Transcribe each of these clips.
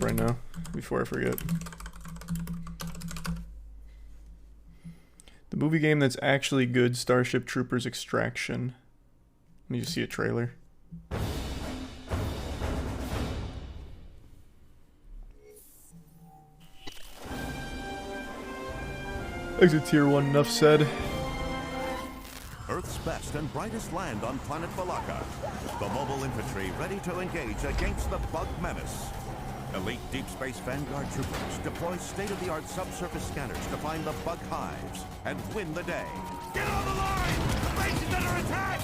right now before I forget. The movie game that's actually good, Starship Troopers Extraction. Let me just see a trailer. Exit Tier 1, enough said. Earth's best and brightest land on planet Valaka. The mobile infantry ready to engage against the bug menace. Elite Deep Space Vanguard troopers deploy state-of-the-art subsurface scanners to find the bug hives and win the day. Get on the line! The base is under attack!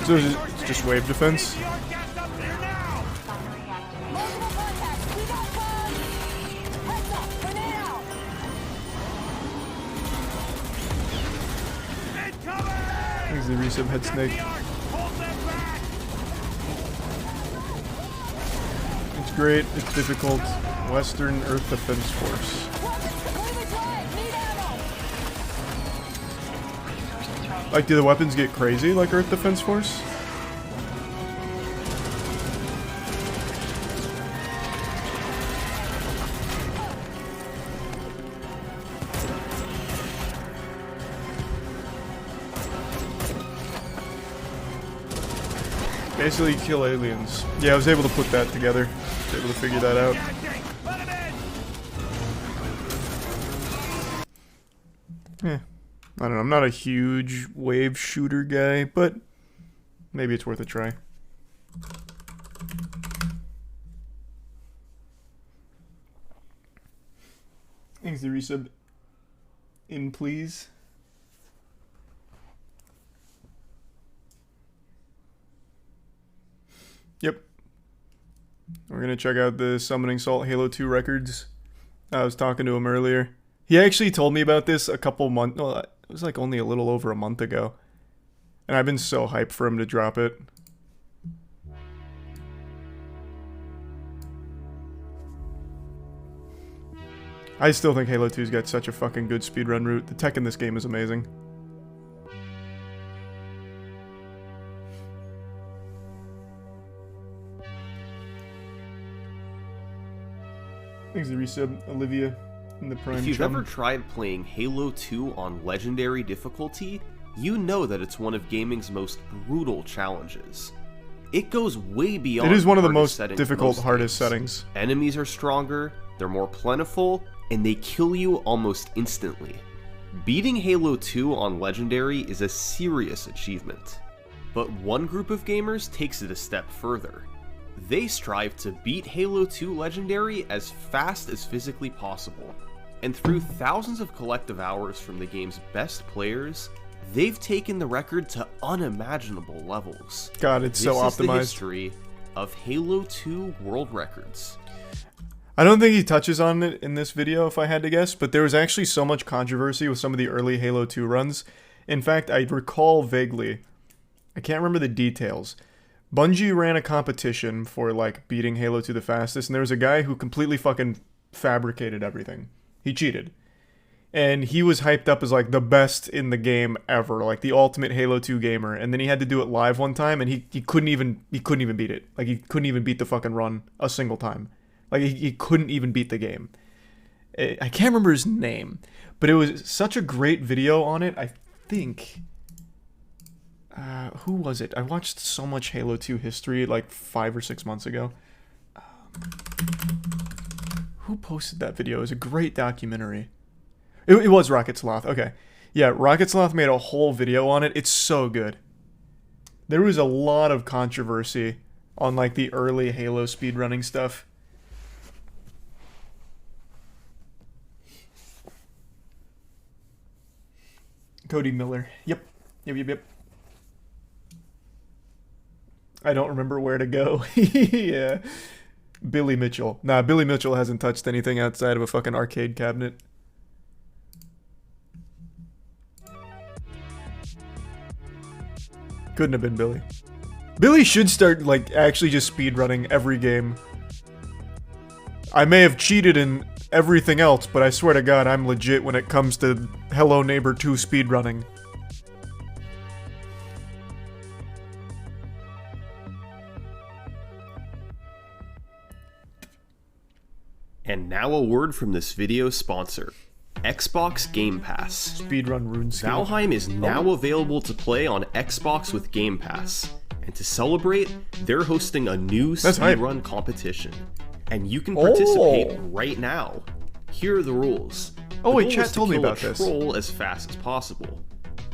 So it's just wave defense? There's the resub head snake. It's great, it's difficult. Western Earth Defense Force. Like, do the weapons get crazy like Earth Defense Force? Basically kill aliens. Yeah, I was able to put that together. I was able to figure that out. Yeah. I don't know, I'm not a huge wave shooter guy, but maybe it's worth a try. Thanks the resub in, please. Yep. We're gonna check out the Summoning Salt Halo 2 records. I was talking to him earlier. He actually told me about this a couple months... Well, it was like only a little over a month ago. And I've been so hyped for him to drop it. I still think Halo 2's got such a fucking good speedrun route. The tech in this game is amazing. Thanks to resub, Olivia, in the Prime. If you've ever tried playing Halo 2 on Legendary difficulty, you know that it's one of gaming's most brutal challenges. It goes way beyond. It is one of the most difficult, hardest settings. Enemies are stronger, they're more plentiful, and they kill you almost instantly. Beating Halo 2 on Legendary is a serious achievement. But one group of gamers takes it a step further. They strive to beat Halo 2 Legendary as fast as physically possible. And through thousands of collective hours from the game's best players, they've taken the record to unimaginable levels. God, it's so optimized. This is the history of Halo 2 world records. I don't think he touches on it in this video, if I had to guess, but there was actually so much controversy with some of the early Halo 2 runs. In fact, I recall vaguely, I can't remember the details. Bungie ran a competition for, like, beating Halo 2 the fastest, and there was a guy who completely fucking fabricated everything. He cheated. And he was hyped up as, like, the best in the game ever, like, the ultimate Halo 2 gamer, and then he had to do it live one time, and he couldn't even beat it. Like, he couldn't even beat the fucking run a single time. Like, he couldn't even beat the game. I can't remember his name, but it was such a great video on it, I think... who was it? I watched so much Halo 2 history like 5 or 6 months ago. Who posted that video? It was a great documentary. It was Rocket Sloth. Okay. Yeah, Rocket Sloth made a whole video on it. It's so good. There was a lot of controversy on like the early Halo speedrunning stuff. Cody Miller. Yep. Yep. I don't remember where to go. Yeah. Billy Mitchell. Nah, Billy Mitchell hasn't touched anything outside of a fucking arcade cabinet. Couldn't have been Billy. Billy should start, like, actually just speedrunning every game. I may have cheated in everything else, but I swear to God, I'm legit when it comes to Hello Neighbor 2 speedrunning. And now a word from this video's sponsor, Xbox Game Pass. Speedrun RuneScape. Valheim is now available to play on Xbox with Game Pass. And to celebrate, they're hosting a new speedrun competition. And you can participate right now. Here are the rules. Oh wait, The goal chat is to told me kill a about this. troll as fast as possible.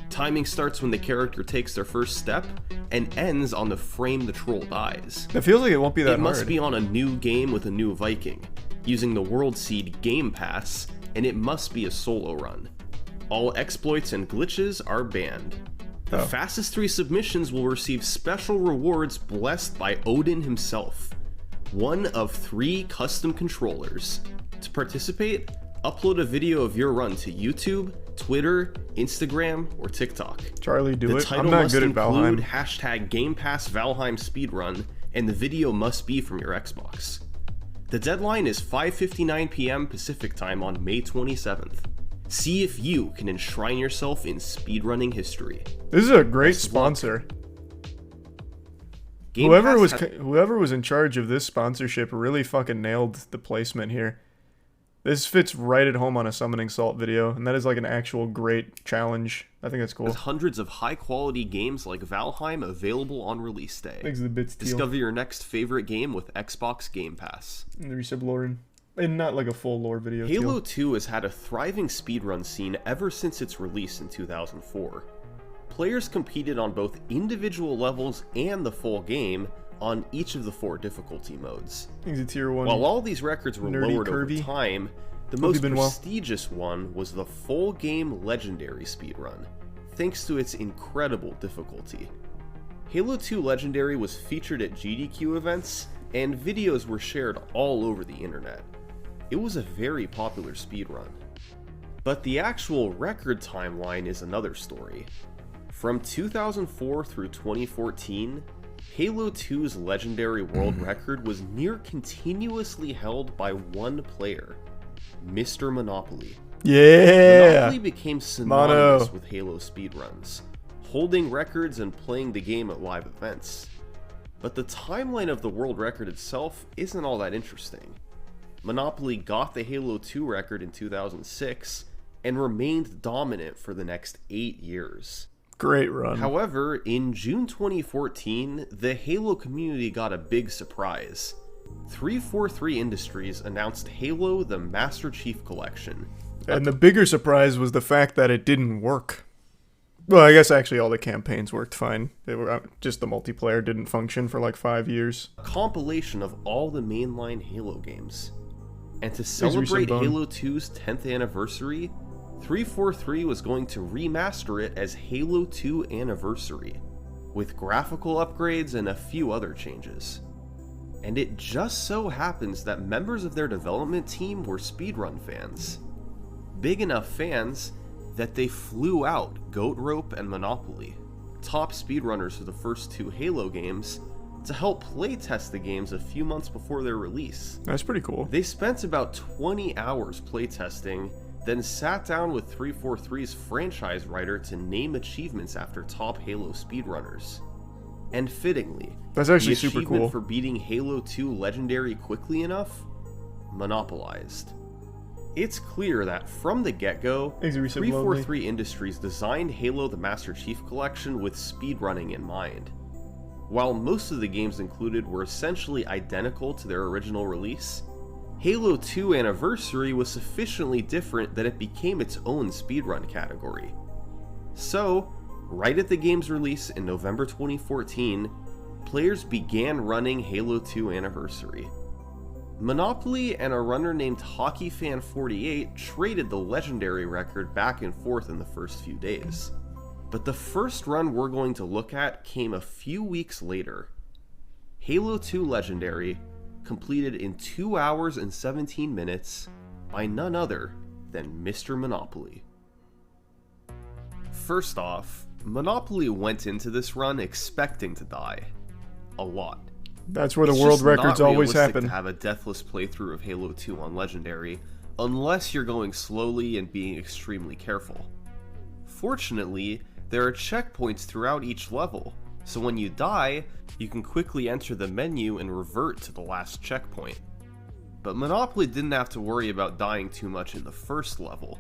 Timing starts when the character takes their first step and ends on the frame the troll dies. It feels like it won't be that It must hard. be on a new game with a new Viking, using the World Seed Game Pass, and it must be a solo run. All exploits and glitches are banned. The fastest 3 submissions will receive special rewards blessed by Odin himself. 1 of 3 custom controllers. To participate, upload a video of your run to YouTube, Twitter, Instagram, or TikTok. Charlie, do The it. title I'm not must good at include Valheim. hashtag Game Pass Valheim Speedrun, and the video must be from your Xbox. The deadline is 5:59 p.m. Pacific Time on May 27th. See if you can enshrine yourself in speedrunning history. This is a great Best of luck. sponsor. Game Whoever Pass whoever was in charge of this sponsorship really fucking nailed the placement here. This fits right at home on a Summoning Salt video, and that is like an actual great challenge. I think that's cool. has hundreds of high-quality games like Valheim available on release day. Thanks to the bits deal. Discover your next favorite game with Xbox Game Pass. And the resub Lauren. And not like a full lore video. Halo Teal. 2 has had a thriving speedrun scene ever since its release in 2004. Players competed on both individual levels and the full game on each of the 4 difficulty modes. Things a tier 1. While all these records were Nerdy lowered curvy. over time, the Hope most you've been well. prestigious one was the full game Legendary speedrun, thanks to its incredible difficulty. Halo 2 Legendary was featured at GDQ events, and videos were shared all over the internet. It was a very popular speedrun. But the actual record timeline is another story. From 2004 through 2014, Halo 2's legendary world record was near continuously held by one player, Mr. Monopoly. Yeah! Monopoly became synonymous with Halo speedruns, holding records and playing the game at live events. But the timeline of the world record itself isn't all that interesting. Monopoly got the Halo 2 record in 2006 and remained dominant for the next 8 years. Great run. However, in June 2014, the Halo community got a big surprise. 343 Industries announced Halo the Master Chief Collection. And the bigger surprise was the fact that it didn't work. Well, I guess actually all the campaigns worked fine. They were just the multiplayer didn't function for like 5 years. A compilation of all the mainline Halo games. And to celebrate Bone. Halo 2's 10th anniversary, 343 was going to remaster it as Halo 2 Anniversary, with graphical upgrades and a few other changes. And it just so happens that members of their development team were speedrun fans. Big enough fans that they flew out Goat Rope and Monopoly, top speedrunners for the first 2 Halo games, to help playtest the games a few months before their release. That's pretty cool. They spent about 20 hours playtesting, then sat down with 343's franchise writer to name achievements after top Halo speedrunners. And fittingly, That's actually the super achievement cool. for beating Halo 2 Legendary quickly enough, monopolized. It's clear that from the get-go, Thanks, Resub 343 Industries designed Halo the Master Chief Collection with speedrunning in mind. While most of the games included were essentially identical to their original release, Halo 2 Anniversary was sufficiently different that it became its own speedrun category. So, right at the game's release in November 2014, players began running Halo 2 Anniversary. Monopoly and a runner named HockeyFan48 traded the legendary record back and forth in the first few days. But the first run we're going to look at came a few weeks later. Halo 2 Legendary, completed in 2 hours and 17 minutes by none other than Mr. Monopoly. First off, Monopoly went into this run expecting to die. A lot. That's where the It's world just records not always realistic happen. to have a deathless playthrough of Halo 2 on Legendary, unless you're going slowly and being extremely careful. Fortunately, there are checkpoints throughout each level, so when you die, you can quickly enter the menu and revert to the last checkpoint. But Monopoly didn't have to worry about dying too much in the first level,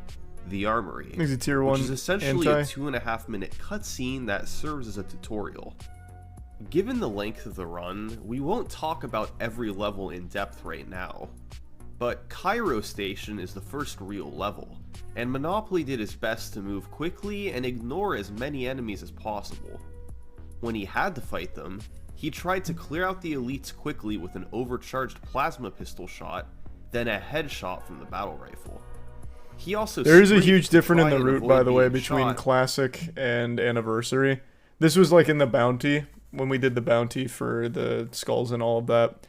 the Armory, He's a tier 1 which is essentially anti. a 2.5-minute cutscene that serves as a tutorial. Given the length of the run, we won't talk about every level in depth right now. But Cairo Station is the first real level, and Monopoly did his best to move quickly and ignore as many enemies as possible. When he had to fight them, he tried to clear out the elites quickly with an overcharged plasma pistol shot, then a headshot from the battle rifle. He also There is a sprayed huge to difference in try the and route, avoid by the way, being between shot. Classic and Anniversary. This was like in the bounty, when we did the bounty for the skulls and all of that.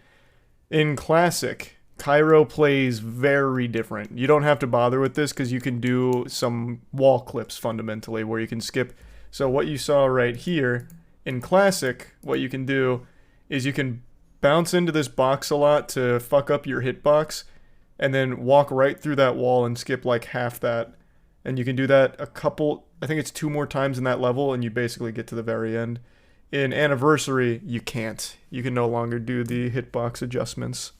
In Classic, Cairo plays very different. You don't have to bother with this because you can do some wall clips fundamentally where you can skip. So what you saw right here, in Classic, what you can do is you can bounce into this box a lot to fuck up your hitbox, and then walk right through that wall and skip like half that. And you can do that a couple, I think it's 2 more times in that level, and you basically get to the very end. In Anniversary, you can't. You can no longer do the hitbox adjustments.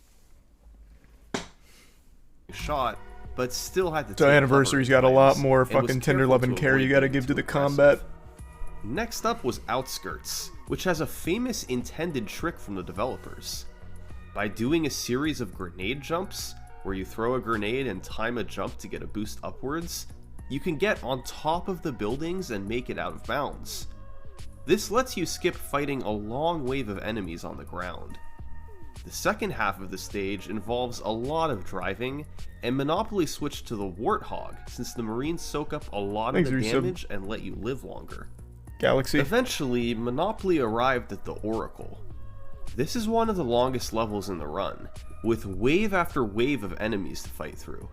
Shot, but still had to So take Anniversary's cover got a at lot times, more and was fucking tender careful love and to care you avoid gotta being give to too the combat. aggressive. Next up was Outskirts, which has a famous intended trick from the developers. By doing a series of grenade jumps, where you throw a grenade and time a jump to get a boost upwards, you can get on top of the buildings and make it out of bounds. This lets you skip fighting a long wave of enemies on the ground. The second half of the stage involves a lot of driving, and Monopoly switched to the Warthog since the Marines soak up a lot of the damage and let you live longer. Galaxy. Eventually, Monopoly arrived at the Oracle. This is one of the longest levels in the run, with wave after wave of enemies to fight through.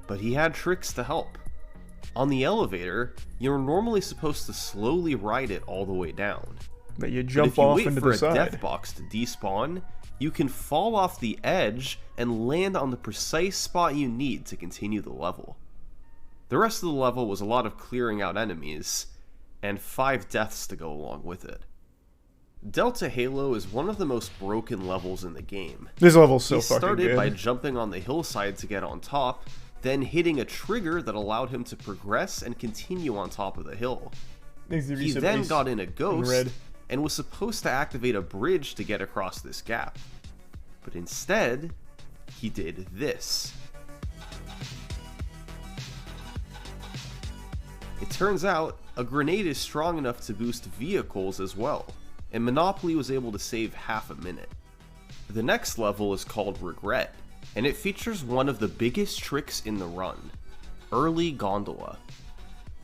But he had tricks to help. On the elevator, you're normally supposed to slowly ride it all the way down. But you But jump if you off wait into for the a side. death box to despawn, you can fall off the edge and land on the precise spot you need to continue the level. The rest of the level was a lot of clearing out enemies, and 5 deaths to go along with it. Delta Halo is one of the most broken levels in the game. This level's so He fucking started good. by jumping on the hillside to get on top, then hitting a trigger that allowed him to progress and continue on top of the hill. He then got in a ghost red. and was supposed to activate a bridge to get across this gap. But instead, he did this. It turns out, a grenade is strong enough to boost vehicles as well, and Monopoly was able to save half a minute. The next level is called Regret, and it features one of the biggest tricks in the run, Early Gondola.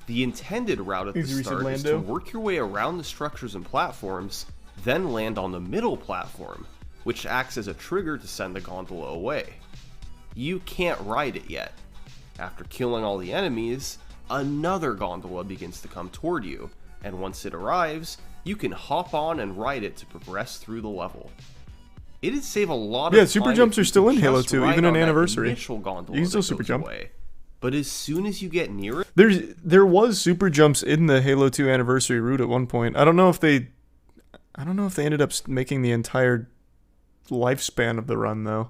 The intended route at the Easy start is Lando. to work your way around the structures and platforms, then land on the middle platform, which acts as a trigger to send the gondola away. You can't ride it yet. After killing all the enemies, another gondola begins to come toward you, and once it arrives, you can hop on and ride it to progress through the level. It'd save a lot of super time jumps if are you still could in Halo just 2, ride even on in that Anniversary. initial gondola You can still that super goes jump. away. But as soon as you get near it, There was super jumps in the Halo 2 Anniversary route at one point. I don't know if they ended up making the entire lifespan of the run though.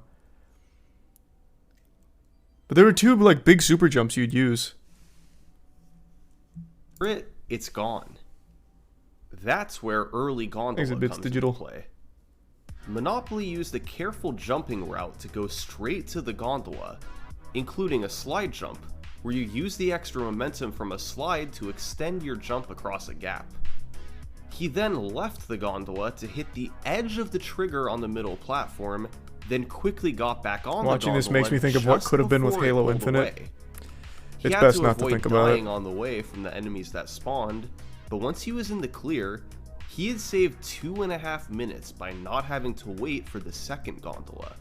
But there were 2 like big super jumps you'd use. it's gone. That's where Early Gondola Exit bits comes digital. into play. Monopoly used a careful jumping route to go straight to the gondola, including a slide jump, where you use the extra momentum from a slide to extend your jump across a gap. He then left the gondola to hit the edge of the trigger on the middle platform, then quickly got back on Watching the gondola this makes me think of what just could have been with before it Halo pulled Infinite. away. He It's had best to not to avoid think about it. dying on the way from the enemies that spawned, but once he was in the clear, he had saved 2.5 minutes by not having to wait for the second gondola.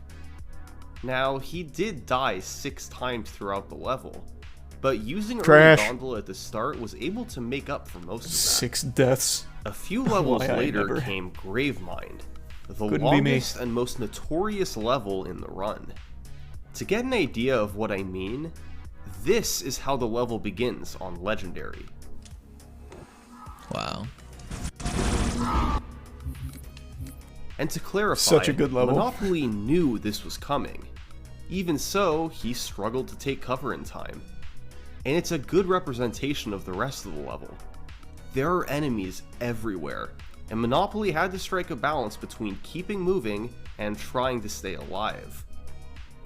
Now, he did die 6 times throughout the level, but using Trash. Early Gondola at the start was able to make up for most of that. 6 deaths. A few levels Why I later never. came Gravemind, the Couldn't be me. longest and most notorious level in the run. To get an idea of what I mean, this is how the level begins on Legendary. Wow. And to clarify, Such a good level. Monopoly knew this was coming. Even so, he struggled to take cover in time. And it's a good representation of the rest of the level. There are enemies everywhere, and Monopoly had to strike a balance between keeping moving and trying to stay alive.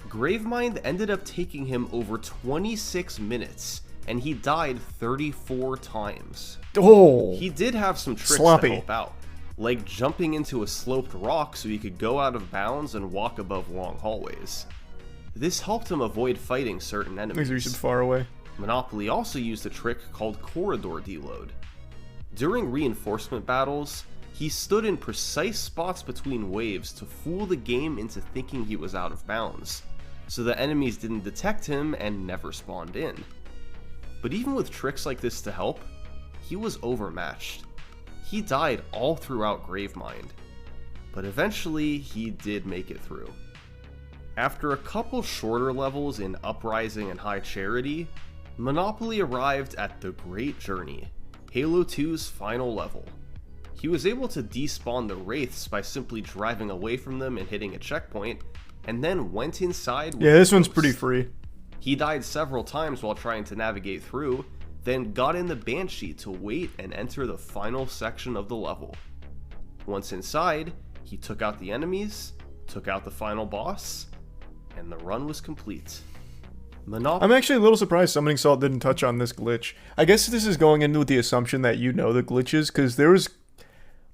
Gravemind ended up taking him over 26 minutes, and he died 34 times. Oh, He did have some tricks sloppy to help out, like jumping into a sloped rock so he could go out of bounds and walk above long hallways. This helped him avoid fighting certain makes me enemies. far away. Monopoly also used a trick called corridor deload. During reinforcement battles, he stood in precise spots between waves to fool the game into thinking he was out of bounds, so the enemies didn't detect him and never spawned in. But even with tricks like this to help, he was overmatched. He died all throughout Gravemind, but eventually he did make it through. After a couple shorter levels in Uprising and High Charity, Monopoly arrived at the Great Journey, Halo 2's final level. He was able to despawn the Wraiths by simply driving away from them and hitting a checkpoint, and then went inside with Yeah, this the one's Ghost. pretty free. He died several times while trying to navigate through, then got in the Banshee to wait and enter the final section of the level. Once inside, he took out the enemies, took out the final boss, and the run was complete. I'm actually a little surprised Summoning Salt didn't touch on this glitch. I guess this is going into with the assumption that you know the glitches, because there was,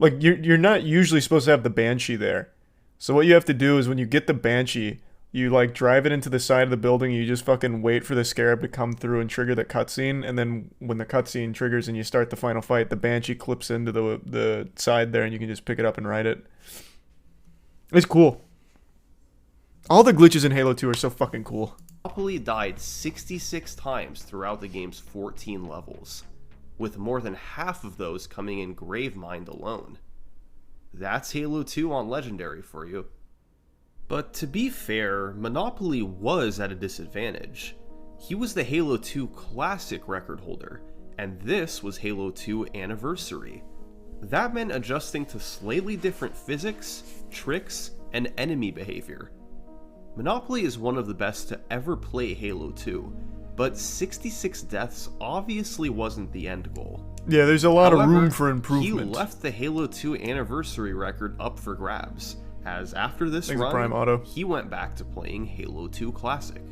like, you're not usually supposed to have the Banshee there. So what you have to do is when you get the Banshee, you, like, drive it into the side of the building, you just fucking wait for the Scarab to come through and trigger the cutscene, and then when the cutscene triggers and you start the final fight, the Banshee clips into the side there, and you can just pick it up and ride it. It's cool. All the glitches in Halo 2 are so fucking cool. Monopoly died 66 times throughout the game's 14 levels, with more than half of those coming in Gravemind alone. That's Halo 2 on Legendary for you. But to be fair, Monopoly was at a disadvantage. He was the Halo 2 Classic record holder, and this was Halo 2 Anniversary. That meant adjusting to slightly different physics, tricks, and enemy behavior. Monopoly is one of the best to ever play Halo 2, but 66 deaths obviously wasn't the end goal. Yeah, there's a lot of However, room for improvement. He left the Halo 2 Anniversary record up for grabs, as after this Thanks to run, Prime Auto. he went back to playing Halo 2 Classic.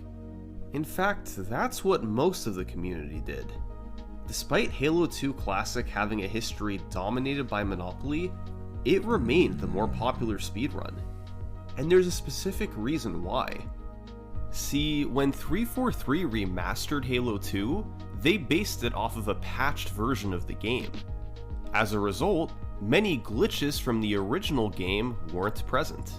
In fact, that's what most of the community did. Despite Halo 2 Classic having a history dominated by Monopoly, it remained the more popular speedrun. And there's a specific reason why. See, when 343 remastered Halo 2, they based it off of a patched version of the game. As a result, many glitches from the original game weren't present.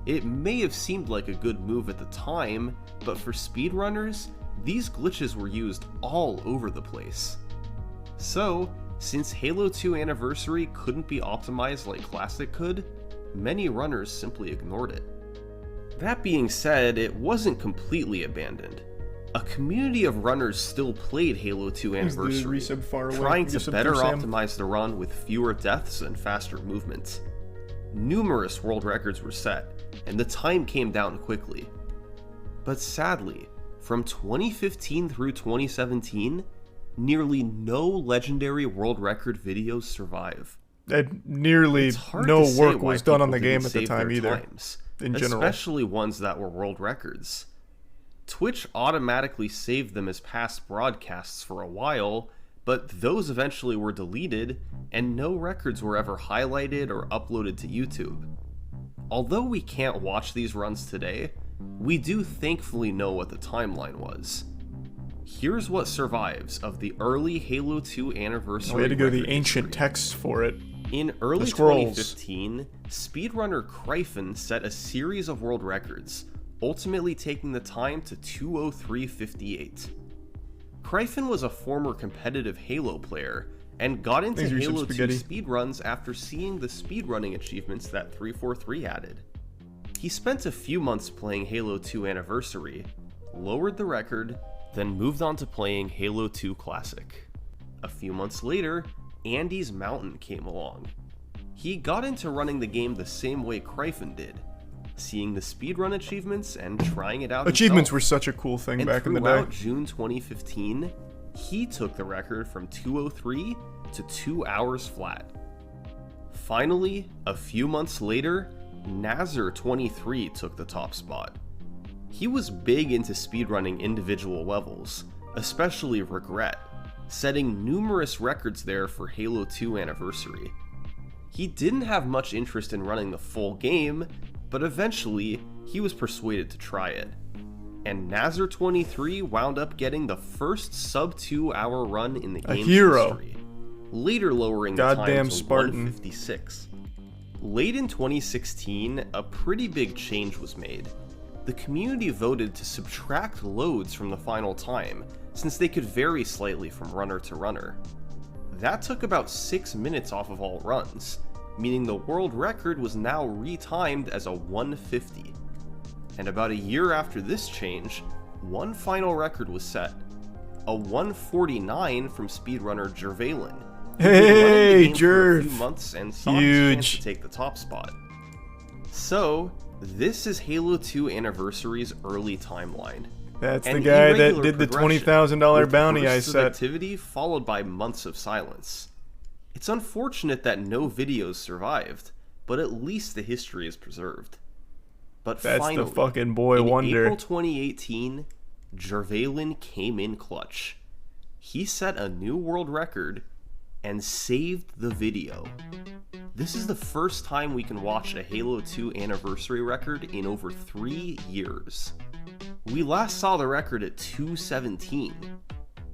It may have seemed like a good move at the time, but for speedrunners, these glitches were used all over the place. So, since Halo 2 Anniversary couldn't be optimized like Classic could, many runners simply ignored it. That being said, it wasn't completely abandoned. A community of runners still played Halo 2 Anniversary, trying to better optimize the run with fewer deaths and faster movement. Numerous world records were set, and the time came down quickly. But sadly, from 2015 through 2017, nearly no legendary world record videos survive. Nearly no work was done on the game at the save time their either, times, in general. especially ones that were world records. Twitch automatically saved them as past broadcasts for a while, but those eventually were deleted, and no records were ever highlighted or uploaded to YouTube. Although we can't watch these runs today, we do thankfully know what the timeline was. Here's what survives of the early Halo 2 Anniversary. We had to go to the record ancient history. texts for it. In early scrolls. 2015, speedrunner Kryphin set a series of world records, ultimately taking the time to 2:03:58. Kryphin was a former competitive Halo player, and got into Thanks for some Halo 2 spaghetti. speedruns after seeing the speedrunning achievements that 343 added. He spent a few months playing Halo 2 Anniversary, lowered the record, then moved on to playing Halo 2 Classic. A few months later, Andy's Mountain came along. He got into running the game the same way Kryphin did, seeing the speedrun achievements and trying it out Achievements himself. were such a cool thing And back in the day. throughout June 2015, he took the record from 2:03 to 2 hours flat. Finally, a few months later, Nazar23 took the top spot. He was big into speedrunning individual levels, especially Regret, setting numerous records there for Halo 2 Anniversary. He didn't have much interest in running the full game, but eventually he was persuaded to try it. And Nazar23 wound up getting the first sub 2 hour run in the game's history, later lowering the time to Spartan. 1:56. Late in 2016, a pretty big change was made. The community voted to subtract loads from the final time, since they could vary slightly from runner to runner. That took about 6 minutes off of all runs, meaning the world record was now retimed as a 150. And about a year after this change, one final record was set, a 149 from speedrunner Jervalen. Hey, for a Jerv! few months and saw his chance to take the top spot. So, this is Halo 2 Anniversary's early timeline. That's the An guy that irregular did the progression, $20,000 with bounty I bursts of set. activity followed by months of silence. It's unfortunate that no videos survived, but at least the history is preserved. But That's finally, the fucking boy in wonder. April 2018, Jervalen came in clutch. He set a new world record and saved the video. This is the first time we can watch a Halo 2 Anniversary record in over 3 years. We last saw the record at 217.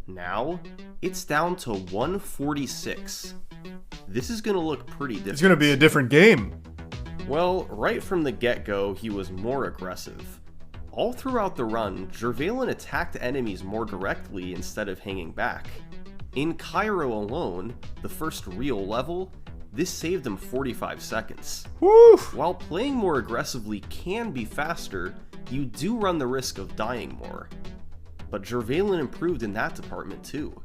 Now, it's down to 146. This is going to look pretty different. It's gonna be a different game. Well, right from the get-go, he was more aggressive. All throughout the run, Jervalen attacked enemies more directly instead of hanging back. In Cairo alone, the first real level, this saved him 45 seconds. Woo! While playing more aggressively can be faster, you do run the risk of dying more. But Jervalen improved in that department too.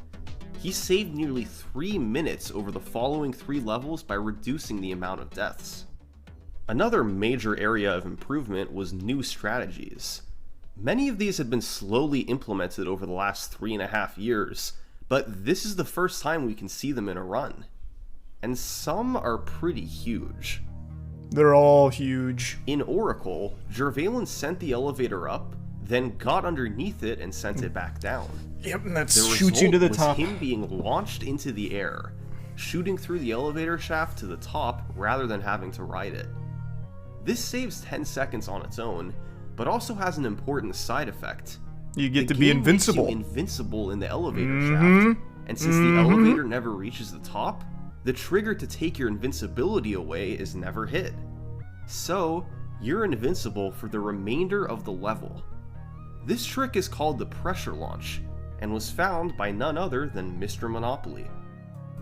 He saved nearly 3 minutes over the following 3 levels by reducing the amount of deaths. Another major area of improvement was new strategies. Many of these had been slowly implemented over the last 3.5 years, but this is the first time we can see them in a run. And some are pretty huge. They're all huge. In Oracle, Jervalen sent the elevator up, then got underneath it and sent it back down. Yep, and that The shoots you to the result top. was him being launched into the air, shooting through the elevator shaft to the top rather than having to ride it. This saves 10 seconds on its own, but also has an important side effect. You get The to be game makes you invincible. invincible in the elevator shaft, and since the elevator never reaches the top, the trigger to take your invincibility away is never hit. So, you're invincible for the remainder of the level. This trick is called the pressure launch, and was found by none other than Mr. Monopoly.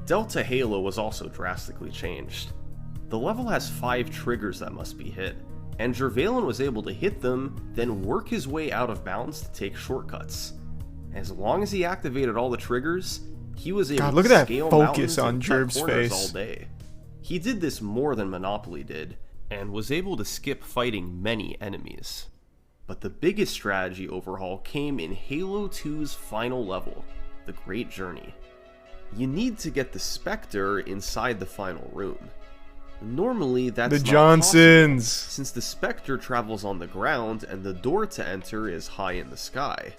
Delta Halo was also drastically changed. The level has 5 triggers that must be hit, and Jervalen was able to hit them, then work his way out of bounds to take shortcuts. As long as he activated all the triggers, he was able look to at that scale focus mountains on and cut Jerv's corners face. all day. He did this more than Monopoly did, and was able to skip fighting many enemies. But the biggest strategy overhaul came in Halo 2's final level, the Great Journey. You need to get the Spectre inside the final room. Normally, that's The not Johnsons. possible, since the Spectre travels on the ground and the door to enter is high in the sky.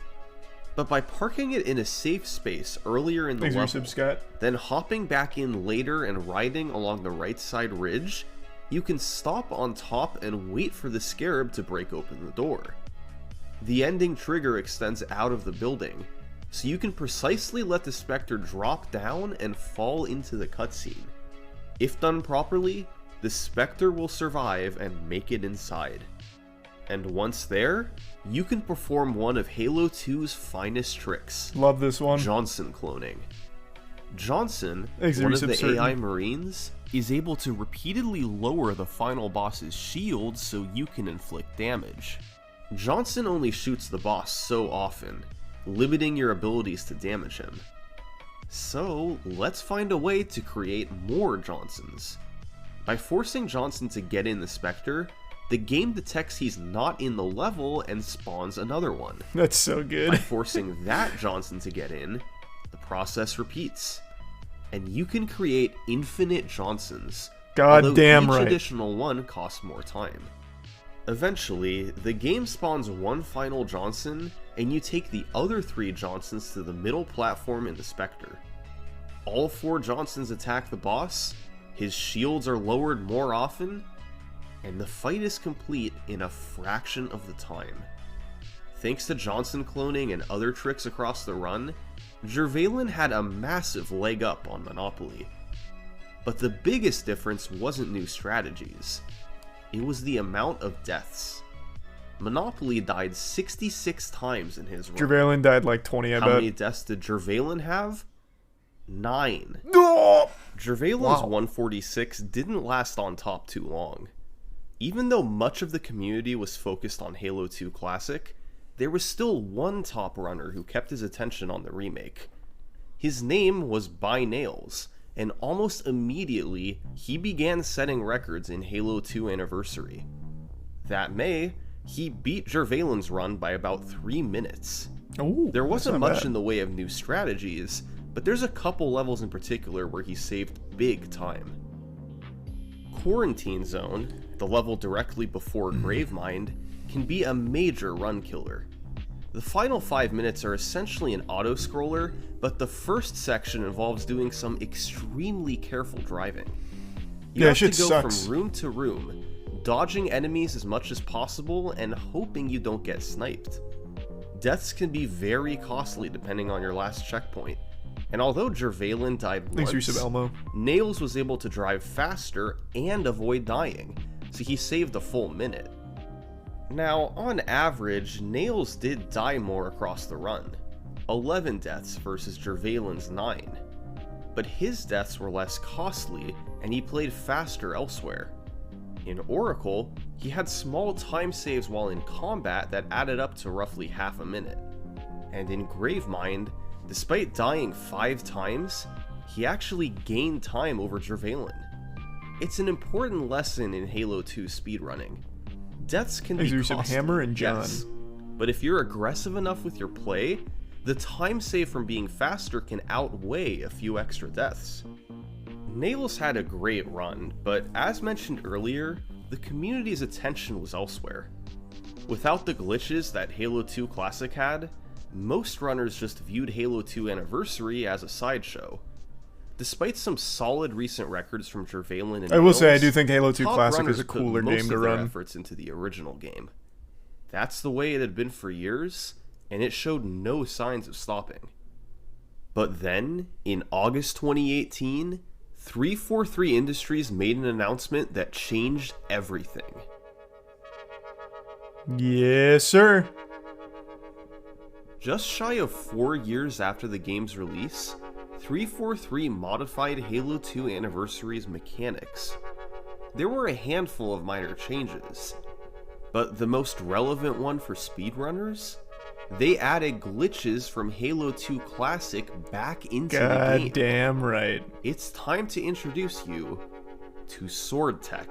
But by parking it in a safe space earlier in the Thanks for your level, sub, Scott. then hopping back in later and riding along the right side ridge, you can stop on top and wait for the Scarab to break open the door. The ending trigger extends out of the building, so you can precisely let the Spectre drop down and fall into the cutscene. If done properly, the Spectre will survive and make it inside. And once there, you can perform one of Halo 2's finest tricks, Love this one. Johnson cloning. Johnson, Thanks, one of Resub the Certain. AI Marines, is able to repeatedly lower the final boss's shield so you can inflict damage. Johnson only shoots the boss so often, limiting your abilities to damage him. So, let's find a way to create more Johnsons. By forcing Johnson to get in the Spectre, the game detects he's not in the level and spawns another one. That's so By good. forcing that Johnson to get in, the process repeats. And you can create infinite Johnsons, although Damn each right. additional one costs more time. Eventually, the game spawns one final Johnson, and you take the other 3 Johnsons to the middle platform in the Spectre. All 4 Johnsons attack the boss, his shields are lowered more often, and the fight is complete in a fraction of the time. Thanks to Johnson cloning and other tricks across the run, Jervalen had a massive leg up on Monopoly. But the biggest difference wasn't new strategies. It was the amount of deaths. Monopoly died 66 times in his run. Jervalen died like 20, I How bet. many deaths did Jervalen have? 9. No! Jervalen's Wow. 146 didn't last on top too long. Even though much of the community was focused on Halo 2 Classic, there was still one top runner who kept his attention on the remake. His name was By Nails, and almost immediately, he began setting records in Halo 2 Anniversary. That May, he beat Jervalen's run by about 3 minutes. Ooh, There wasn't that's not much bad. in the way of new strategies, but there's a couple levels in particular where he saved big time. Quarantine Zone, the level directly before Gravemind, can be a major run killer. The final 5 minutes are essentially an auto-scroller, but the first section involves doing some extremely careful driving. You Yeah, have to shit go sucks. from room to room, dodging enemies as much as possible and hoping you don't get sniped. Deaths can be very costly depending on your last checkpoint, and although Jervalen died Thanks, once, Yusuf Elmo. Nails was able to drive faster and avoid dying, so he saved a full minute. Now, on average, Nails did die more across the run, 11 deaths versus Jervalen's 9. But his deaths were less costly, and he played faster elsewhere. In Oracle, he had small time saves while in combat that added up to roughly half a minute. And in Gravemind, despite dying 5 times, he actually gained time over Jervalen. It's an important lesson in Halo 2 speedrunning. Deaths can be Thanks, Yusuf costly, Hammer and John. yes, but if you're aggressive enough with your play, the time save from being faster can outweigh a few extra deaths. Nails had a great run, but as mentioned earlier, the community's attention was elsewhere. Without the glitches that Halo 2 Classic had, most runners just viewed Halo 2 Anniversary as a sideshow. Despite some solid recent records from Jervalen and I will say, I Nails, do think Halo 2 top Classic runners is a put cooler most game to of their run. efforts into the original game. That's the way it had been for years, and it showed no signs of stopping. But then, in August 2018, 343 Industries made an announcement that changed everything. Yes, sir. Just shy of 4 years after the game's release, 343 modified Halo 2 Anniversary's mechanics. There were a handful of minor changes, but the most relevant one for speedrunners? They added glitches from Halo 2 Classic back into the game. God damn right. It's time to introduce you to Sword Tech.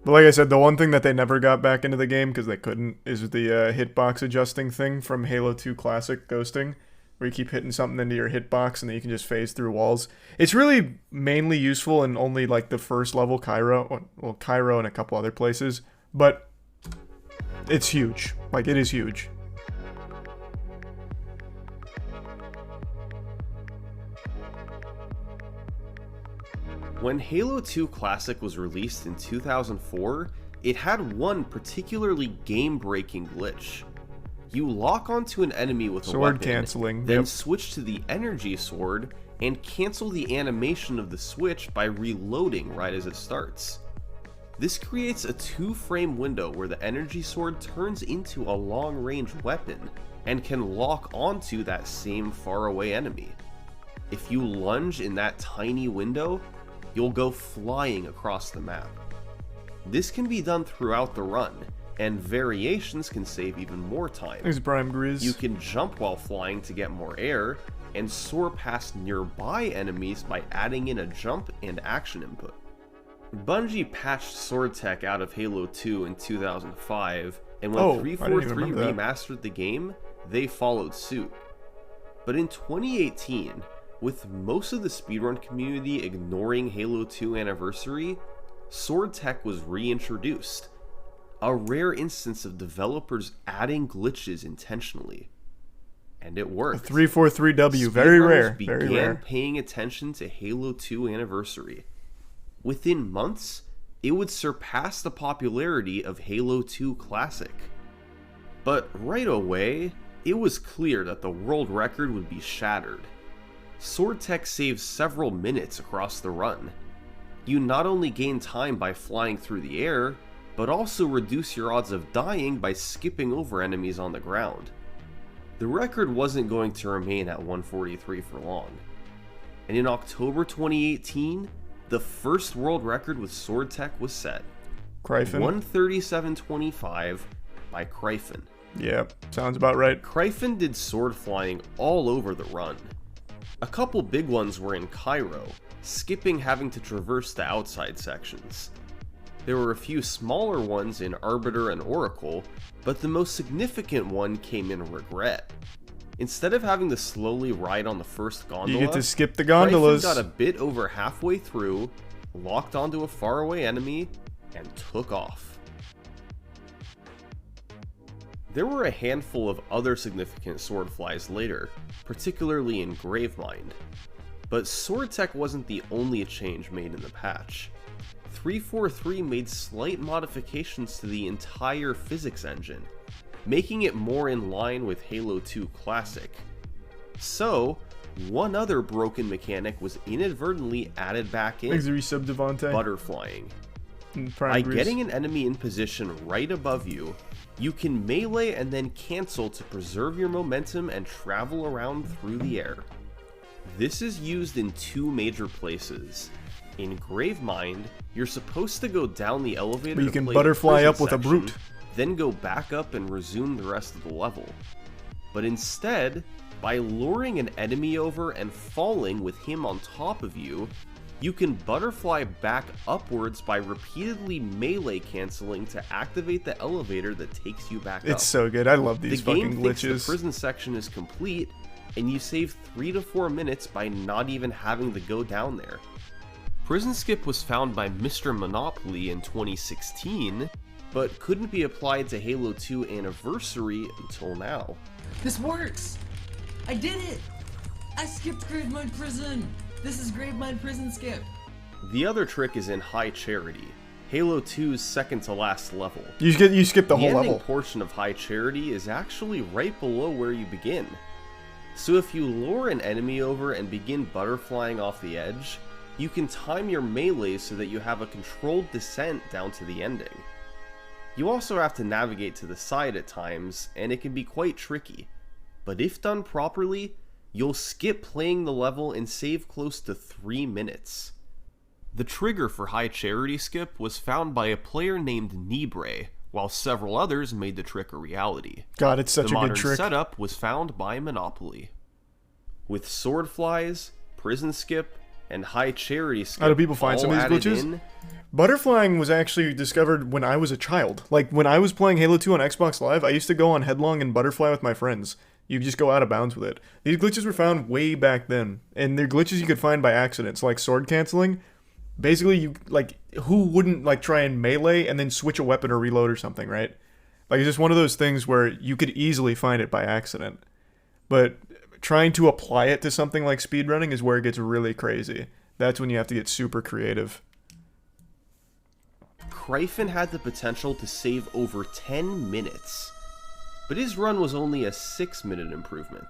But like I said, the one thing that they never got back into the game, because they couldn't, is the hitbox adjusting thing from Halo 2 Classic Ghosting, where you keep hitting something into your hitbox and then you can just phase through walls. It's really mainly useful in only like the first level, Cairo, well, Cairo and a couple other places, but it's huge. Like, it is huge. When Halo 2 Classic was released in 2004, it had one particularly game-breaking glitch. You lock onto an enemy with a Sword weapon, canceling, then yep. switch to the energy sword, and cancel the animation of the switch by reloading right as it starts. This creates a 2-frame window where the energy sword turns into a long-range weapon, and can lock onto that same faraway enemy. If you lunge in that tiny window, you'll go flying across the map. This can be done throughout the run, and variations can save even more time. There's Prime Grizz. You can jump while flying to get more air, and soar past nearby enemies by adding in a jump and action input. Bungie patched Sword Tech out of Halo 2 in 2005, and when Oh, I didn't even 343 remember that. remastered the game, they followed suit. But in 2018, with most of the speedrun community ignoring Halo 2 Anniversary, Sword Tech was reintroduced. A rare instance of developers adding glitches intentionally. And it worked. 343W, very Speedrunners rare, began very rare. paying attention to Halo 2 Anniversary. Within months, it would surpass the popularity of Halo 2 Classic. But right away, it was clear that the world record would be shattered. Sword Tech saves several minutes across the run. You not only gain time by flying through the air, but also reduce your odds of dying by skipping over enemies on the ground. The record wasn't going to remain at 143 for long. And in October 2018, the first world record with Sword Tech was set. Cryphon? 137.25 by Cryphon. Yeah, sounds about right. Cryphon did sword flying all over the run. A couple big ones were in Cairo, skipping having to traverse the outside sections. There were a few smaller ones in Arbiter and Oracle, but the most significant one came in Regret. Instead of having to slowly ride on the first gondola, You get to skip the Cryphon gondolas. got a bit over halfway through, locked onto a faraway enemy, and took off. There were a handful of other significant sword flies later, particularly in Gravemind. But Sword Tech wasn't the only change made in the patch. 343 made slight modifications to the entire physics engine, making it more in line with Halo 2 Classic. So, one other broken mechanic was inadvertently added back in: Thanks to resub Devontae. butterflying. Prime By Bruce. getting an enemy in position right above you, you can melee and then cancel to preserve your momentum and travel around through the air. This is used in two major places. In Gravemind, you're supposed to go down the elevator But you to can play the butterfly prison up with a section, brute. then go back up and resume the rest of the level. But instead, by luring an enemy over and falling with him on top of you, you can butterfly back upwards by repeatedly melee canceling to activate the elevator that takes you back up. It's so good. I love these The game fucking thinks glitches. the prison section is complete, and you save 3 to 4 minutes by not even having to go down there. Prison Skip was found by Mr. Monopoly in 2016, but couldn't be applied to Halo 2 Anniversary until now. This works! I did it! I skipped Gravemind Prison! This is Gravemind Prison Skip! The other trick is in High Charity, Halo 2's second to last level. You skip the whole ending level. portion of High Charity is actually right below where you begin. So if you lure an enemy over and begin butterflying off the edge, you can time your melee so that you have a controlled descent down to the ending. You also have to navigate to the side at times, and it can be quite tricky. But if done properly, you'll skip playing the level and save close to 3 minutes. The trigger for High Charity Skip was found by a player named Nibre, while several others made the trick a reality. God, it's such The a modern good trick. setup was found by Monopoly. With Sword Flies, Prison Skip, and High Charity Skip How do people find some all of these added glitches? in, Butterflying was actually discovered when I was a child. Like, when I was playing Halo 2 on Xbox Live, I used to go on Headlong and butterfly with my friends. You just go out of bounds with it. These glitches were found way back then, and they're glitches you could find by accident. So, like sword canceling. Basically, you, like, who wouldn't, like, try and melee and then switch a weapon or reload or something, right? Like, it's just one of those things where you could easily find it by accident. But trying to apply it to something like speedrunning is where it gets really crazy. That's when you have to get super creative. Cryphon had the potential to save over 10 minutes, but his run was only a 6-minute improvement.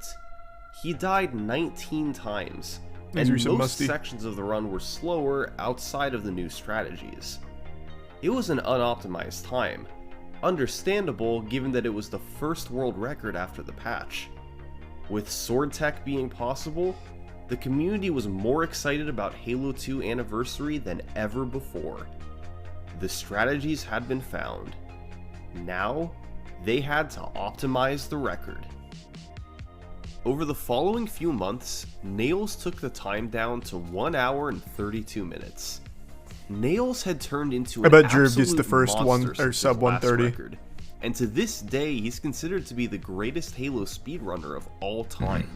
He died 19 times, These and are some most musty. sections of the run were slower outside of the new strategies. It was an unoptimized time, understandable given that it was the first world record after the patch. With Sword Tech being possible, the community was more excited about Halo 2 Anniversary than ever before. The strategies had been found. Now, they had to optimize the record. Over the following few months, Nails took the time down to 1 hour and 32 minutes. Nails had turned into I an bet Drew gets absolute the first one monster or since sub his last 130. record, and to this day he's considered to be the greatest Halo speedrunner of all time.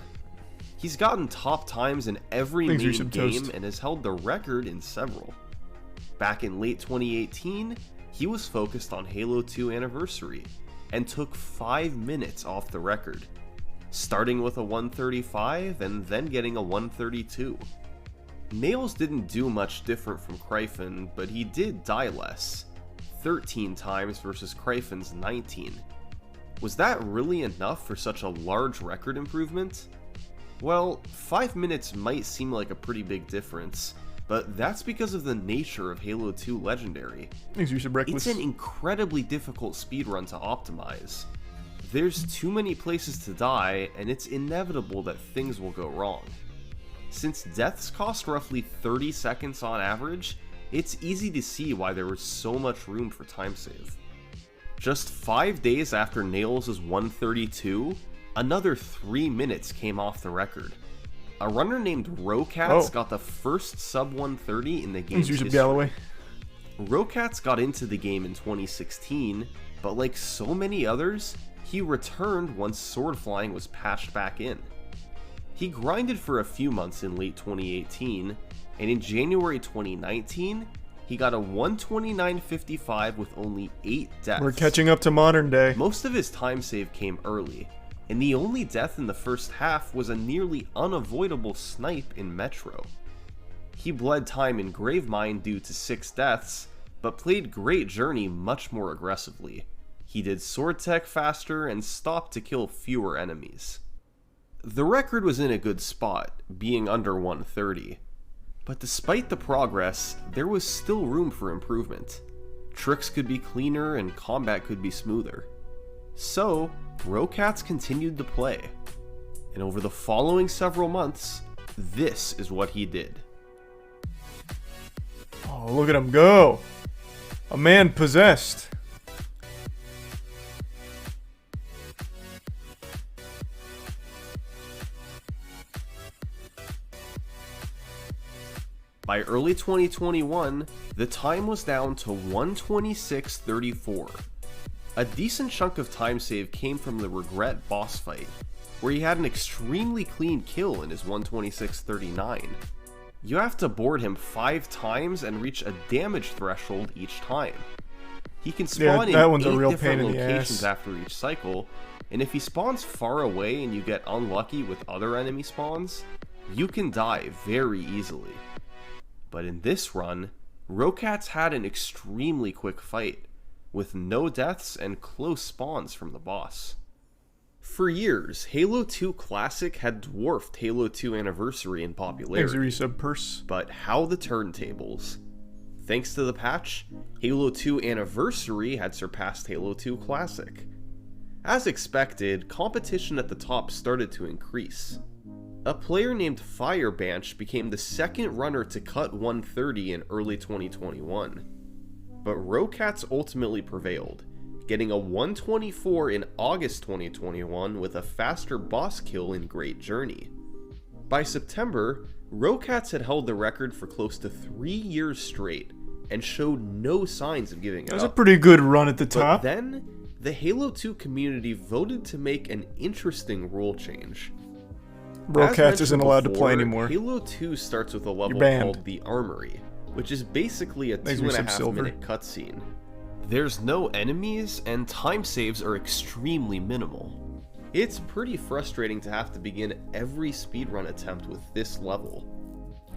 He's gotten top times in every Thanks for main some game toast. and has held the record in several. Back in late 2018, he was focused on Halo 2 Anniversary and took 5 minutes off the record, starting with a 135 and then getting a 132. Nails didn't do much different from Kryphin, but he did die less, 13 times versus Kryphin's 19. Was that really enough for such a large record improvement? Well, 5 minutes might seem like a pretty big difference, but that's because of the nature of Halo 2 Legendary. Thanks for some breakfast. It's an incredibly difficult speedrun to optimize. There's too many places to die, and it's inevitable that things will go wrong. Since deaths cost roughly 30 seconds on average, it's easy to see why there was so much room for time save. Just 5 days after Nails' 132, another 3 minutes came off the record. A runner named Rocats got the first sub 130 in the game's Thanks for some history. Galloway. Rocats got into the game in 2016, but like so many others, he returned once sword flying was patched back in. He grinded for a few months in late 2018, and in January 2019, he got a 129.55 with only 8 deaths. We're catching up to modern day. Most of his time save came early, and the only death in the first half was a nearly unavoidable snipe in Metro. He bled time in Gravemind due to 6 deaths, but played Great Journey much more aggressively. He did sword tech faster and stopped to kill fewer enemies. The record was in a good spot, being under 130. But despite the progress, there was still room for improvement. Tricks could be cleaner and combat could be smoother. So, Rocats continued to play. And over the following several months, this is what he did. Oh, look at him go. A man possessed. By early 2021, the time was down to 126.34. A decent chunk of time save came from the Regret boss fight, where he had an extremely clean kill in his 126.39. You have to board him 5 times and reach a damage threshold each time. He can spawn that in one's a 8 real different pain in the locations ass. after each cycle, and if he spawns far away and you get unlucky with other enemy spawns, you can die very easily. But in this run, Rocats had an extremely quick fight, with no deaths and close spawns from the boss. For years, Halo 2 Classic had dwarfed Halo 2 Anniversary in Thanks for popularity, resub purse. but how the turntables. Thanks to the patch, Halo 2 Anniversary had surpassed Halo 2 Classic. As expected, competition at the top started to increase. A player named Firebanch became the second runner to cut 130 in early 2021. But Rocats ultimately prevailed, getting a 124 in August 2021 with a faster boss kill in Great Journey. By September, Rocats had held the record for close to 3 years straight and showed no signs of giving it That was a up. pretty good run at the But top. then, the Halo 2 community voted to make an interesting rule change. As Rocats mentioned isn't allowed to play before, anymore. Halo 2 starts with a level banned. called the Armory, which is basically a Thanks for some 2.5 silver. minute cutscene. There's no enemies, and time saves are extremely minimal. It's pretty frustrating to have to begin every speedrun attempt with this level.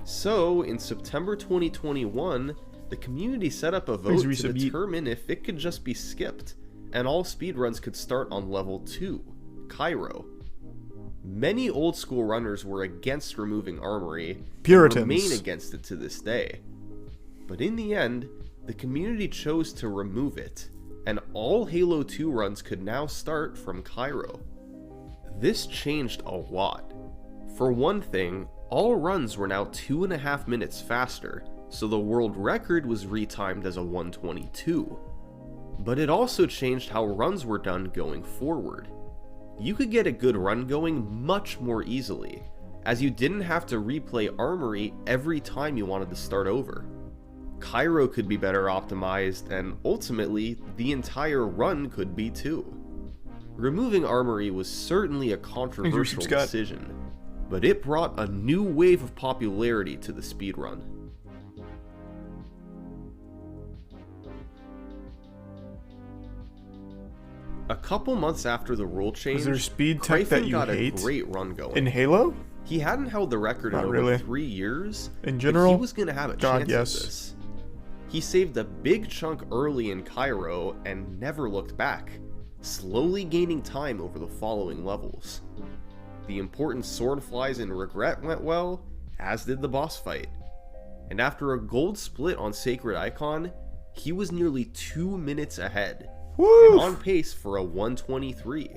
So, in September 2021, the community set up a vote Thanks, to Resub Yeet. determine if it could just be skipped, and all speedruns could start on level 2, Cairo. Many old school runners were against removing Armory, Puritans. and remain against it to this day. But in the end, the community chose to remove it, and all Halo 2 runs could now start from Cairo. This changed a lot. For one thing, all runs were now 2.5 minutes faster, so the world record was retimed as a 122. But it also changed how runs were done going forward. You could get a good run going much more easily, as you didn't have to replay Armory every time you wanted to start over. Cairo could be better optimized, and ultimately, the entire run could be too. Removing Armory was certainly a controversial decision, but it brought a new wave of popularity to the speedrun. A couple months after the rule change, is there speed tech that you got hate a great run going. in Halo? He hadn't held the record in over 3 years. In general, but he was going to have a chance at this. He saved a big chunk early in Cairo and never looked back, slowly gaining time over the following levels. The important swordflies and regret went well, as did the boss fight. And after a gold split on Sacred Icon, he was nearly 2 minutes ahead, and on pace for a 123.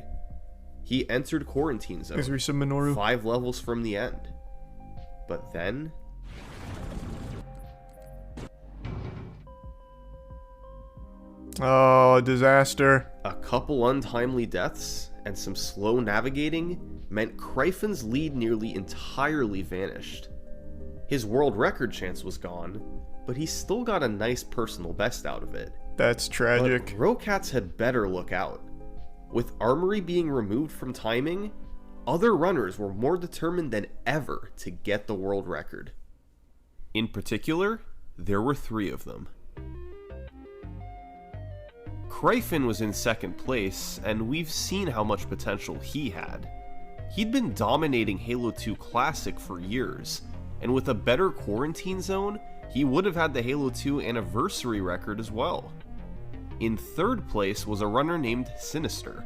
He entered Quarantine Zone, 5 levels from the end. But then... oh, disaster. A couple untimely deaths and some slow navigating meant Cryphon's lead nearly entirely vanished. His world record chance was gone, but he still got a nice personal best out of it. That's tragic. But Rocats had better look out. With Armory being removed from timing, other runners were more determined than ever to get the world record. In particular, there were 3 of them. Cryphon was in second place, and we've seen how much potential he had. He'd been dominating Halo 2 Classic for years, and with a better Quarantine Zone, he would have had the Halo 2 Anniversary record as well. In third place was a runner named Sinister.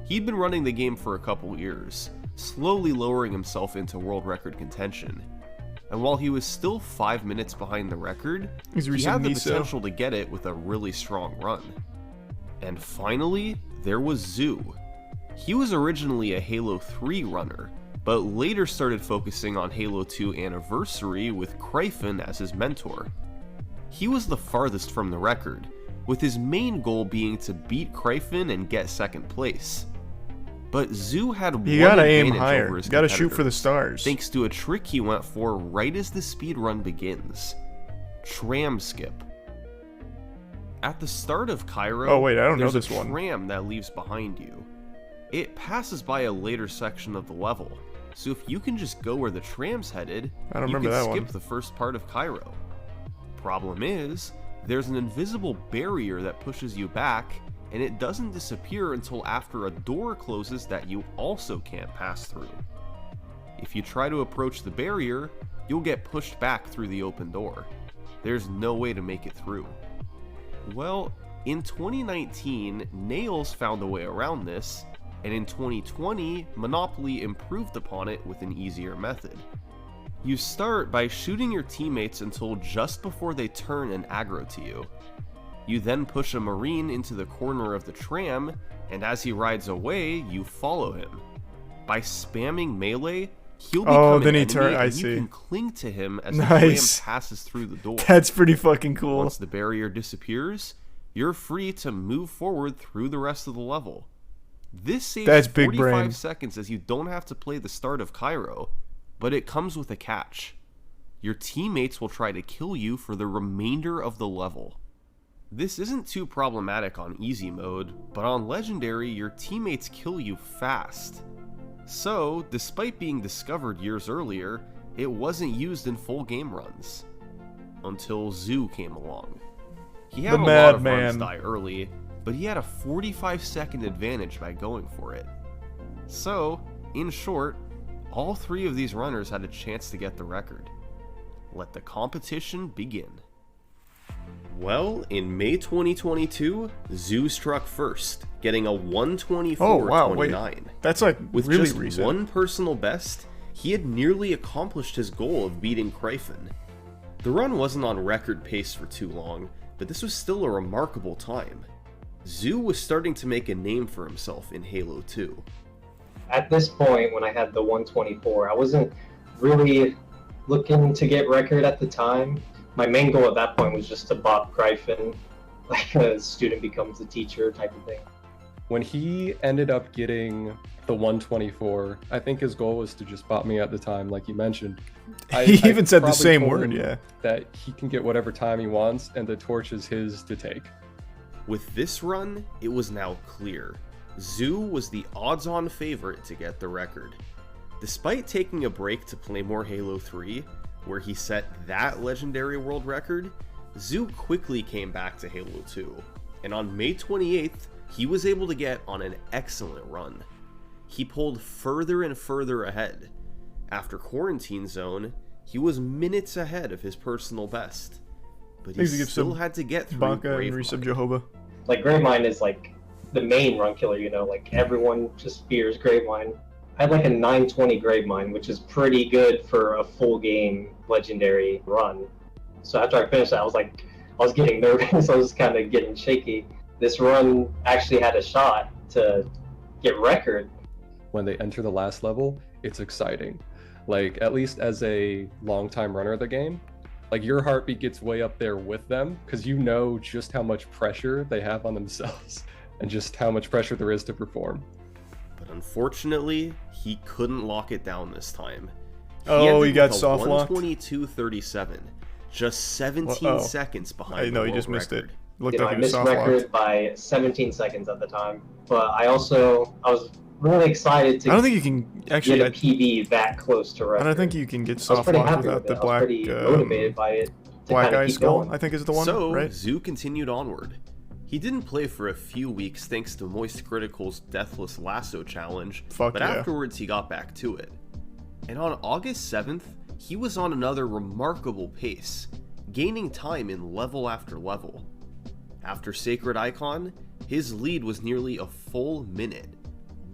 He'd been running the game for a couple years, slowly lowering himself into world record contention. And while he was still 5 minutes behind the record, he had the potential to get it with a really strong run. And finally, there was Zoo. He was originally a Halo 3 runner, but later started focusing on Halo 2 Anniversary with Cryphon as his mentor. He was the farthest from the record, with his main goal being to beat Cryphon and get second place. But Zoo had one advantage over his competitors. You gotta shoot for the stars. Thanks to a trick he went for right as the speedrun begins. Tram skip. At the start of Cairo, there's a tram that leaves behind you. It passes by a later section of the level, so if you can just go where the tram's headed, you can skip the first part of Cairo. Problem is, there's an invisible barrier that pushes you back, and it doesn't disappear until after a door closes that you also can't pass through. If you try to approach the barrier, you'll get pushed back through the open door. There's no way to make it through. Well, in 2019, Nails found a way around this, and in 2020, Monopoly improved upon it with an easier method. You start by shooting your teammates until just before they turn and aggro to you. You then push a Marine into the corner of the tram, and as he rides away, you follow him. By spamming melee, he'll become an enemy, and you can cling to him as the tram passes through the door. That's pretty fucking cool. Once the barrier disappears, you're free to move forward through the rest of the level. This saves 45 seconds as you don't have to play the start of Cairo, but it comes with a catch. Your teammates will try to kill you for the remainder of the level. This isn't too problematic on easy mode, but on legendary, your teammates kill you fast. So, despite being discovered years earlier, it wasn't used in full game runs. Until Zoo came along. He had a lot of runs die early, but he had a 45-second advantage by going for it. So, in short, all 3 of these runners had a chance to get the record. Let the competition begin. Well, in May 2022, Zoo struck first, getting a 124.29. That's like with really just recent. One personal best, he had nearly accomplished his goal of beating Cryphon. The run wasn't on record pace for too long, but this was still a remarkable time. Zoo was starting to make a name for himself in Halo 2. At this point, when I had the 124, I wasn't really looking to get record at the time. My main goal at that point was just to bop Cryphon, like a student becomes a teacher type of thing. When he ended up getting the 124, I think his goal was to just bot me at the time, like you mentioned. He even said the probably same told word, him yeah. That he can get whatever time he wants, and the torch is his to take. With this run, it was now clear. Zoo was the odds-on favorite to get the record. Despite taking a break to play more Halo 3, where he set that legendary world record, Zoo quickly came back to Halo 2, and on May 28th, he was able to get on an excellent run. He pulled further and further ahead. After Quarantine Zone, he was minutes ahead of his personal best, but he still had to get through Baka and Resub Jehovah. Like, Gravemind is like the main run killer, you know, like everyone just fears Gravemind. I had like a 920 Gravemind, which is pretty good for a full game legendary run. So after I finished that, I was getting nervous. I was kind of getting shaky. This run actually had a shot to get record. When they enter the last level, it's exciting. Like, at least as a long-time runner of the game, like, your heartbeat gets way up there with them, because you know just how much pressure they have on themselves, and just how much pressure there is to perform. But unfortunately, he couldn't lock it down this time. He got soft locked? 122.37, just 17 seconds behind. I know, the you just world missed record. it. Looked You know, like I he was missed soft record locked. by 17 seconds at the time. But I was really excited to I don't think you can actually. get a PB that close to record. I don't think you can get I was soft pretty locked happy without with the it. I was black. pretty motivated by it. To Black kinda Eye keep Skull, going. I think is the one, So, right? Zoo continued onward. He didn't play for a few weeks thanks to Moist Critical's Deathless Lasso challenge, Fuck but yeah. afterwards he got back to it. And on August 7th, he was on another remarkable pace, gaining time in level after level. After Sacred Icon, his lead was nearly a full minute,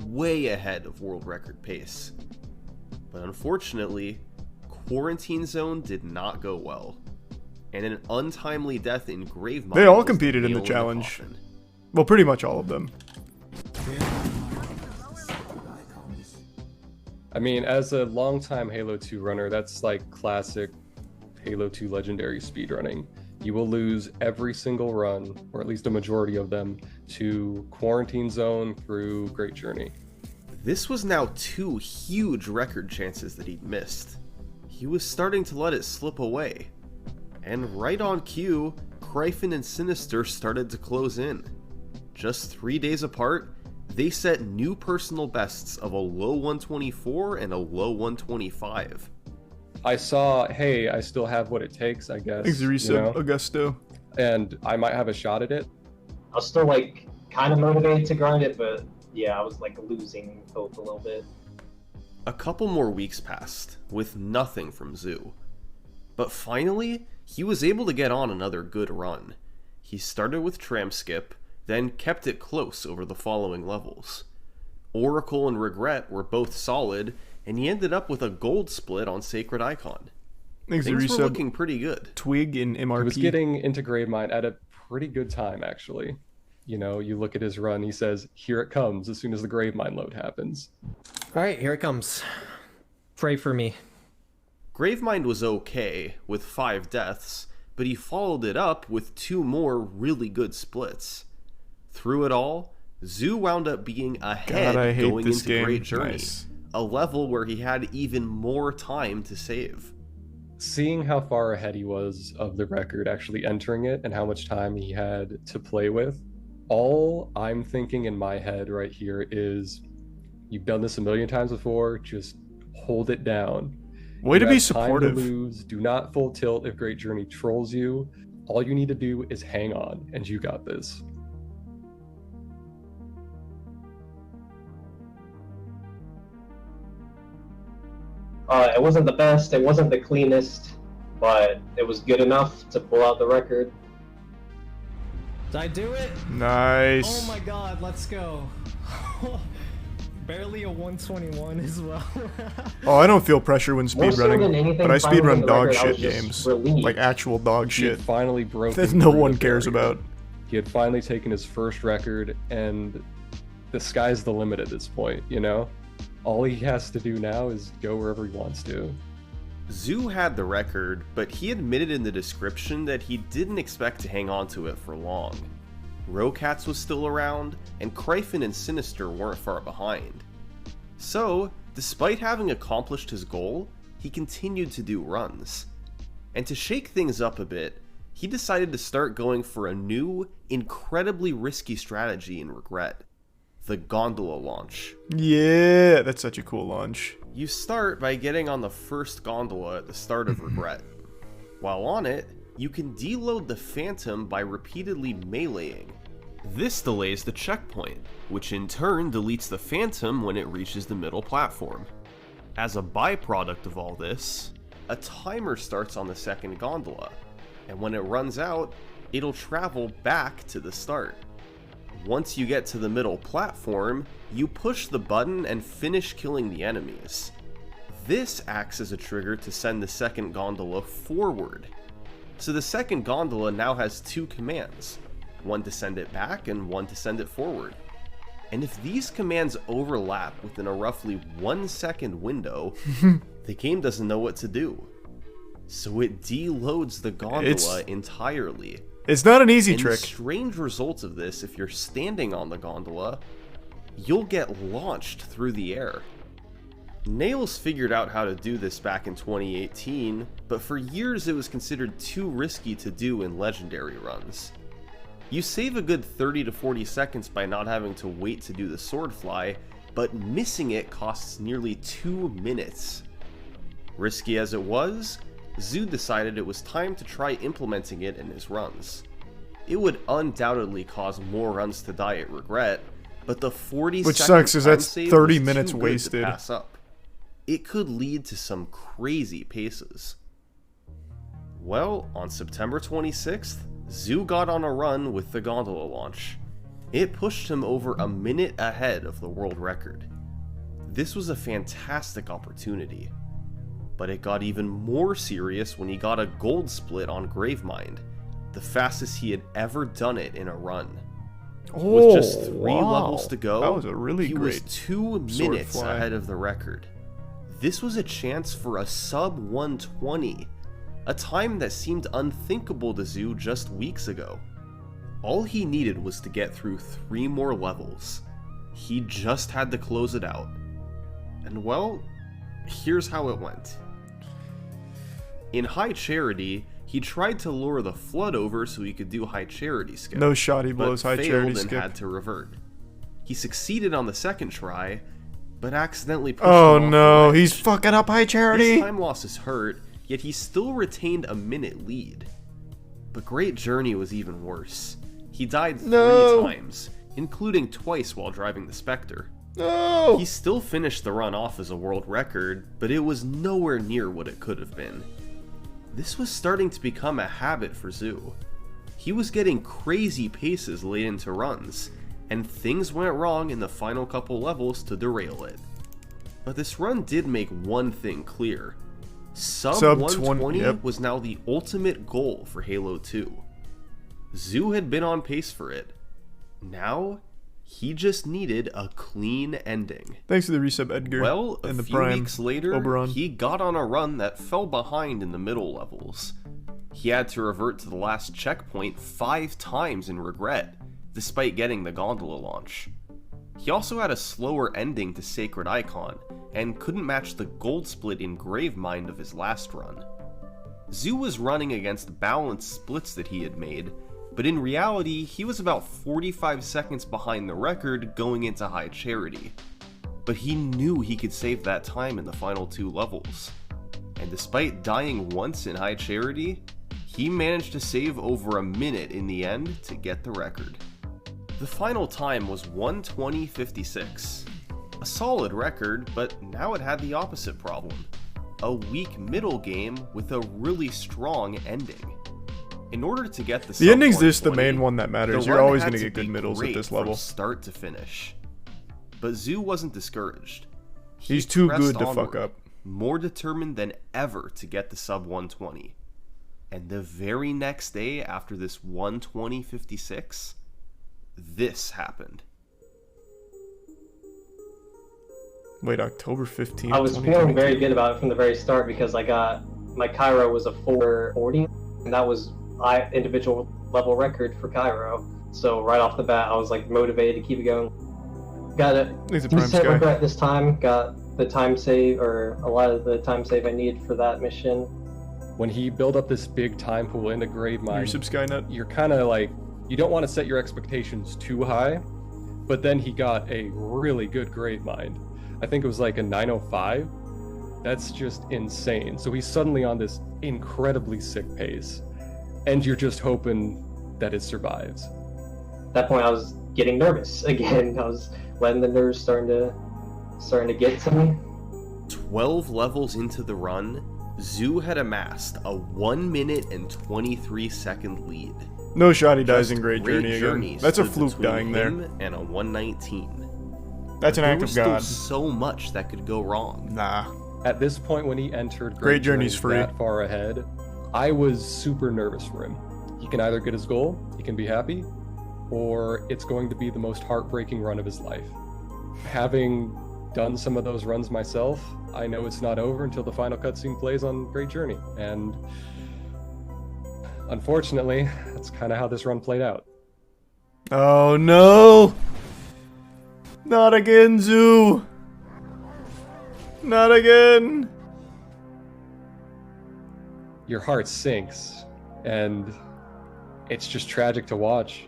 way ahead of world record pace. But unfortunately, Quarantine Zone did not go well, and an untimely death in Gravemind. They all was competed in the nail challenge. coffin. Well, pretty much all of them. I mean, as a longtime Halo 2 runner, that's like classic Halo 2 legendary speedrunning. You will lose every single run, or at least a majority of them, to Quarantine Zone through Great Journey. This was now 2 huge record chances that he'd missed. He was starting to let it slip away. And right on cue, Kryphin and Sinister started to close in. Just 3 days apart, they set new personal bests of a low 124 and a low 125. I saw, hey, I still have what it takes, I guess. Thanks, Resub Augusto. And I might have a shot at it. I was still like kind of motivated to grind it, but yeah, I was like losing hope a little bit. A couple more weeks passed, with nothing from Zoo. But finally, he was able to get on another good run. He started with Tram Skip, then kept it close over the following levels. Oracle and Regret were both solid, and he ended up with a gold split on Sacred Icon. Thanks, Things were Resub. looking pretty good. Twig in MRP. He was getting into Gravemind at a pretty good time, actually. You know, you look at his run, he says, here it comes as soon as the Gravemind load happens. All right, here it comes. Pray for me. Gravemind was okay, with 5 deaths, but he followed it up with 2 more really good splits. Through it all, Zoo wound up being ahead God, I hate going this into game. Great Journey, Nice. a level where he had even more time to save. Seeing how far ahead he was of the record actually entering it and how much time he had to play with, all I'm thinking in my head right here is, you've done this a million times before, just hold it down. Way to You be have time supportive. to lose. Do not full tilt if Great Journey trolls you. All you need to do is hang on, and you got this. It wasn't the best, it wasn't the cleanest, but it was good enough to pull out the record. Did I do it? Nice. Oh my god, let's go. Barely a 121 as well. Oh, I don't feel pressure when More so than speedrunning, anything, but I finally speedrun the dog record, I was shit just games. relieved. Like actual dog He had shit finally broken that no through one the cares barrier. about. He had finally taken his first record, and the sky's the limit at this point, you know? All he has to do now is go wherever he wants to. Zoo had the record, but he admitted in the description that he didn't expect to hang on to it for long. Rocats was still around, and Kryphin and Sinister weren't far behind. So, despite having accomplished his goal, he continued to do runs. And to shake things up a bit, he decided to start going for a new, incredibly risky strategy in Regret: the gondola launch. Yeah, that's such a cool launch. You start by getting on the first gondola at the start of Regret. While on it, you can deload the Phantom by repeatedly meleeing. This delays the checkpoint, which in turn deletes the Phantom when it reaches the middle platform. As a byproduct of all this, a timer starts on the second gondola, and when it runs out, it'll travel back to the start. Once you get to the middle platform, you push the button and finish killing the enemies. This acts as a trigger to send the second gondola forward. So the second gondola now has two commands, one to send it back and one to send it forward. And if these commands overlap within a roughly 1 second window, the game doesn't know what to do. So it deloads the gondola entirely. It's not an easy And trick. the strange result of this, if you're standing on the gondola, you'll get launched through the air. Nails figured out how to do this back in 2018, but for years it was considered too risky to do in legendary runs. You save a good 30 to 40 seconds by not having to wait to do the sword fly, but missing it costs nearly 2 minutes. Risky as it was, Zoo decided it was time to try implementing it in his runs. It would undoubtedly cause more runs to die at Regret, but the 40 Which second sucks, 'cause time that's save 30 was minutes too good wasted. to pass up. It could lead to some crazy paces. Well, on September 26th, Zoo got on a run with the gondola launch. It pushed him over a minute ahead of the world record. This was a fantastic opportunity, but it got even more serious when he got a gold split on Gravemind, the fastest he had ever done it in a run. With just 3 levels to go, That was a really he great was 2 sword minutes fly. ahead of the record. This was a chance for a sub 120, a time that seemed unthinkable to Zoo just weeks ago. All he needed was to get through 3 more levels. He just had to close it out. And well, here's how it went. In High Charity, he tried to lure the Flood over so he could do High Charity skip. No shot he blows but High failed Charity and skip. had to revert. He succeeded on the second try, but accidentally pushed Oh him off no, the ledge. he's fucking up High His Charity. time loss is hurt, yet he still retained a minute lead. But Great Journey was even worse. He died 3 times, including twice while driving the Spectre. No. He still finished the run off as a world record, but it was nowhere near what it could have been. This was starting to become a habit for Zoo. He was getting crazy paces late into runs, and things went wrong in the final couple levels to derail it. But this run did make one thing clear. Sub 120 yep. was now the ultimate goal for Halo 2. Zoo had been on pace for it. Now, he just needed a clean ending. Thanks for the resub, Edgar. Well, a and the few Prime weeks later, Oberon. he got on a run that fell behind in the middle levels. He had to revert to the last checkpoint 5 times in Regret, despite getting the gondola launch. He also had a slower ending to Sacred Icon, and couldn't match the gold split in Gravemind of his last run. Zoo was running against balanced splits that he had made, but in reality, he was about 45 seconds behind the record going into High Charity. But he knew he could save that time in the final 2 levels. And despite dying once in High Charity, he managed to save over a minute in the end to get the record. The final time was 1:20:56. A solid record, but now it had the opposite problem. A weak middle game with a really strong ending. In order to get the ending's sub just the 120, main one that matters. the You're run always had going to to get good be middles at great this from level. start to finish. But Zoo wasn't discouraged. He He's too pressed good to onward, fuck up. more determined than ever to get the sub 120. And the very next day after this 1:20:56, this happened. Wait, October 15th. I was feeling very good about it from the very start because I got my Cairo was a 440, and that was individual level record for Cairo. So right off the bat, I was like motivated to keep it going. Got a He's a prime decent sky. regret this time. Got the time save, or a lot of the time save I needed for that mission. When he built up this big time pool into Grave Your Mine, sub Skynet. you're kind of like, you don't want to set your expectations too high, but then he got a really good Grave Mine. I think it was like a 905. That's just insane. So he's suddenly on this incredibly sick pace, and you're just hoping that it survives. At that point, I was getting nervous again. I was letting the nerves starting to get to me. 12 levels into the run, Zoo had amassed a 1 minute and 23 second lead. No shot he dies Just in Great Journey again. That's a stood fluke between dying there. him and a 119. That's an There act was of still God. so much that could go wrong. Nah. At this point, when he entered Great Journey's free. that far ahead, I was super nervous for him. He can either get his goal, he can be happy, or it's going to be the most heartbreaking run of his life. Having done some of those runs myself, I know it's not over until the final cutscene plays on Great Journey, and unfortunately, that's kind of how this run played out. Oh no! Not again, Zoo! Not again! Your heart sinks, and it's just tragic to watch.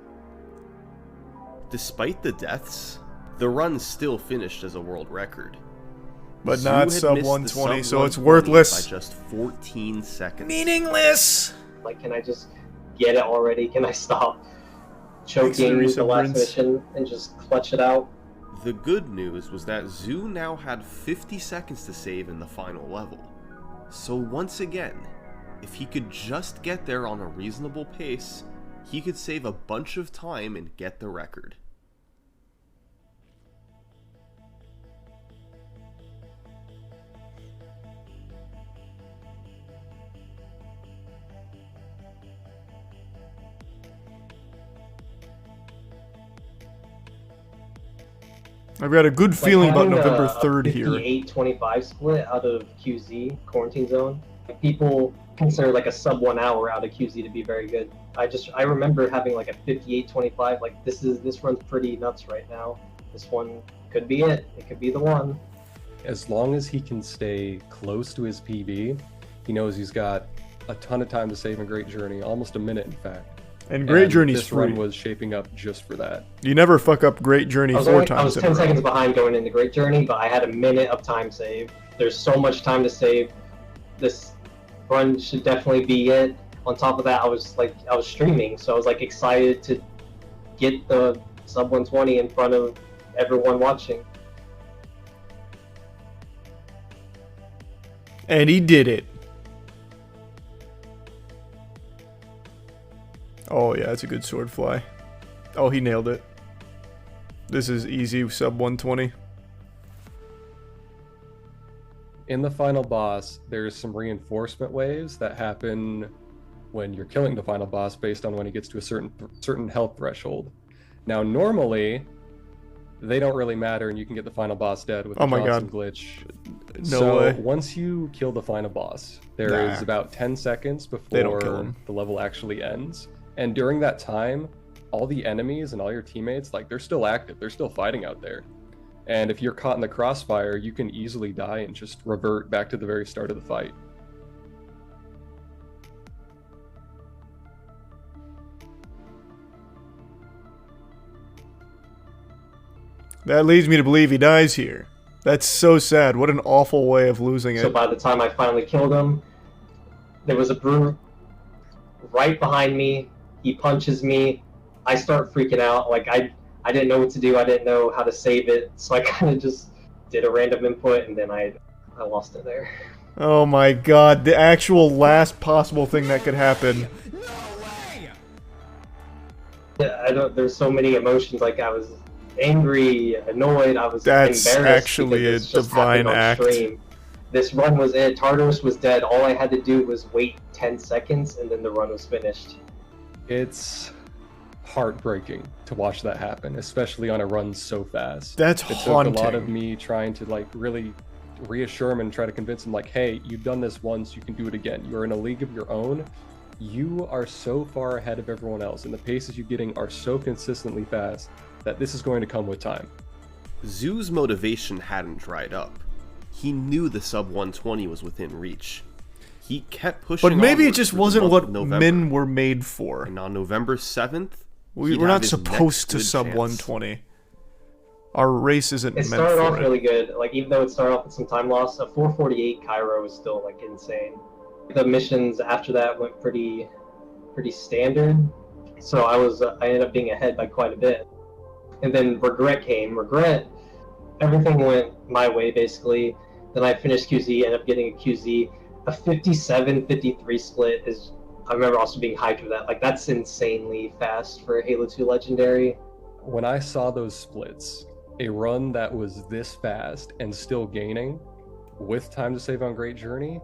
Despite the deaths, the run still finished as a world record. But Zoo not had sub missed the 120, sub so it's 120 worthless. by just 14 seconds. Meaningless! Like, can I just get it already? Can I stop choking with the last mission and just clutch it out? The good news was that Zoo now had 50 seconds to save in the final level. So once again, if he could just get there on a reasonable pace, he could save a bunch of time and get the record. I've got a good feeling about having November a 3rd here. 58-25 split out of QZ, Quarantine Zone. Like, people consider like a sub 1 hour out of QZ to be very good. I remember having like a 58-25. Like, this run's pretty nuts right now. This one could be it. It could be the one. As long as he can stay close to his PB, he knows he's got a ton of time to save in Great Journey, almost a minute in fact. And Great Journey's this free. run was shaping up just for that. You never fuck up Great Journey I was 4 times. I was in 10 a row. seconds behind going into Great Journey, but I had a minute of time save. There's so much time to save. This run should definitely be it. On top of that, I was streaming, so I was like excited to get the sub 120 in front of everyone watching. And he did it. Oh yeah, that's a good sword fly. Oh, he nailed it. This is easy sub 120. In the final boss, there's some reinforcement waves that happen when you're killing the final boss based on when he gets to a certain health threshold. Now, normally, they don't really matter, and you can get the final boss dead with the Johnson glitch. No way. Once you kill the final boss, there is about 10 seconds before the level actually ends. And during that time, all the enemies and all your teammates, like, they're still active. They're still fighting out there. And if you're caught in the crossfire, you can easily die and just revert back to the very start of the fight. That leads me to believe he dies here. That's so sad. What an awful way of losing it. So by the time I finally killed him, there was a brute right behind me. He punches me. I start freaking out. Like, I didn't know what to do. I didn't know how to save it. So I kind of just did a random input, and then I lost it there. Oh my god, the actual last possible thing that could happen. Yeah, there's so many emotions. Like, I was angry, annoyed, I was That's embarrassed. actually a because this just divine happened on act. stream. This run was it. Tartarus was dead. All I had to do was wait 10 seconds, and then the run was finished. It's heartbreaking to watch that happen, especially on a run so fast. That's It haunting. took a lot of me trying to, like, really reassure him and try to convince him, like, hey, you've done this once, you can do it again. You're in a league of your own. you are so far ahead of everyone else, and the paces you're getting are so consistently fast that this is going to come with time. Zoo's motivation hadn't dried up. He knew the sub 120 was within reach. He kept pushing. But maybe it onward just through the wasn't month what of November. men were made for. And on November 7th, We're not supposed to sub 120. Our race isn't It meant started for off it. really good. Like, even though it started off with some time loss, a 4:48 Cairo was still like insane. The missions after that went pretty standard. So I ended up being ahead by quite a bit. And then Regret came. Regret, everything went my way basically. Then I finished QZ, ended up getting a QZ. A 57-53 split is, I remember also being hyped for that. Like, that's insanely fast for Halo 2 Legendary. When I saw those splits, a run that was this fast and still gaining with time to save on Great Journey,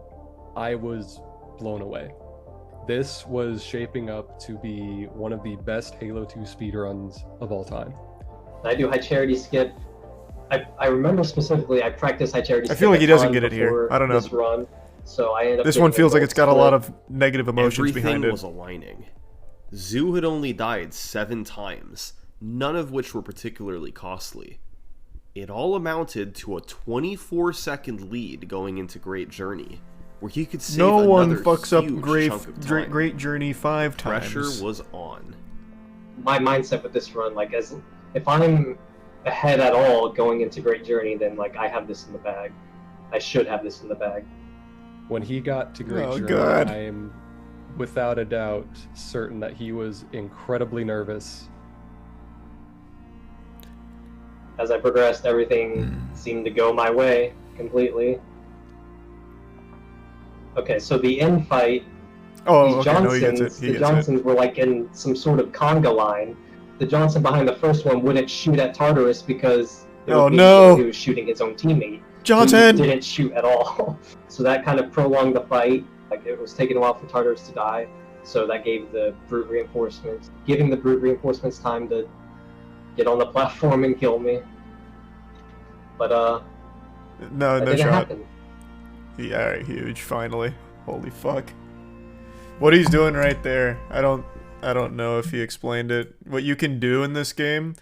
I was blown away. This was shaping up to be one of the best Halo 2 speedruns of all time. I do high charity skip. I remember specifically I practiced high charity skip. I feel like he a doesn't ton get it here. before I don't know. This run, so I ended up This getting one a feels like gold it's got a split. lot of negative emotions Everything behind it. was aligning. Zoo had only died 7 times, none of which were particularly costly. It all amounted to a 24-second lead going into Great Journey, where he could save No one another fucks up huge chunk of time. Great Journey 5 times. Pressure was on. My mindset with this run, like, as if I'm ahead at all going into Great Journey, then like I have this in the bag. I should have this in the bag. When he got to Great Oh, Journey, God. I am without a doubt certain that he was incredibly nervous. As I progressed, everything seemed to go my way completely. Okay, so the end fight, Oh, these okay, no, he Johnsons, gets it. He the gets it. Johnsons were like in some sort of conga line. The Johnson behind the first one wouldn't shoot at Tartarus because it Oh, would mean no. he was shooting his own teammate. Johnson! Who didn't shoot at all. So that kind of prolonged the fight. Like, it was taking a while for Tartarus to die. So that gave the brute reinforcements, giving the brute reinforcements time to get on the platform and kill me. But No, that no didn't shot. happen. Yeah, alright, huge, finally. Holy fuck. What he's doing right there, I don't know if he explained it. What you can do in this game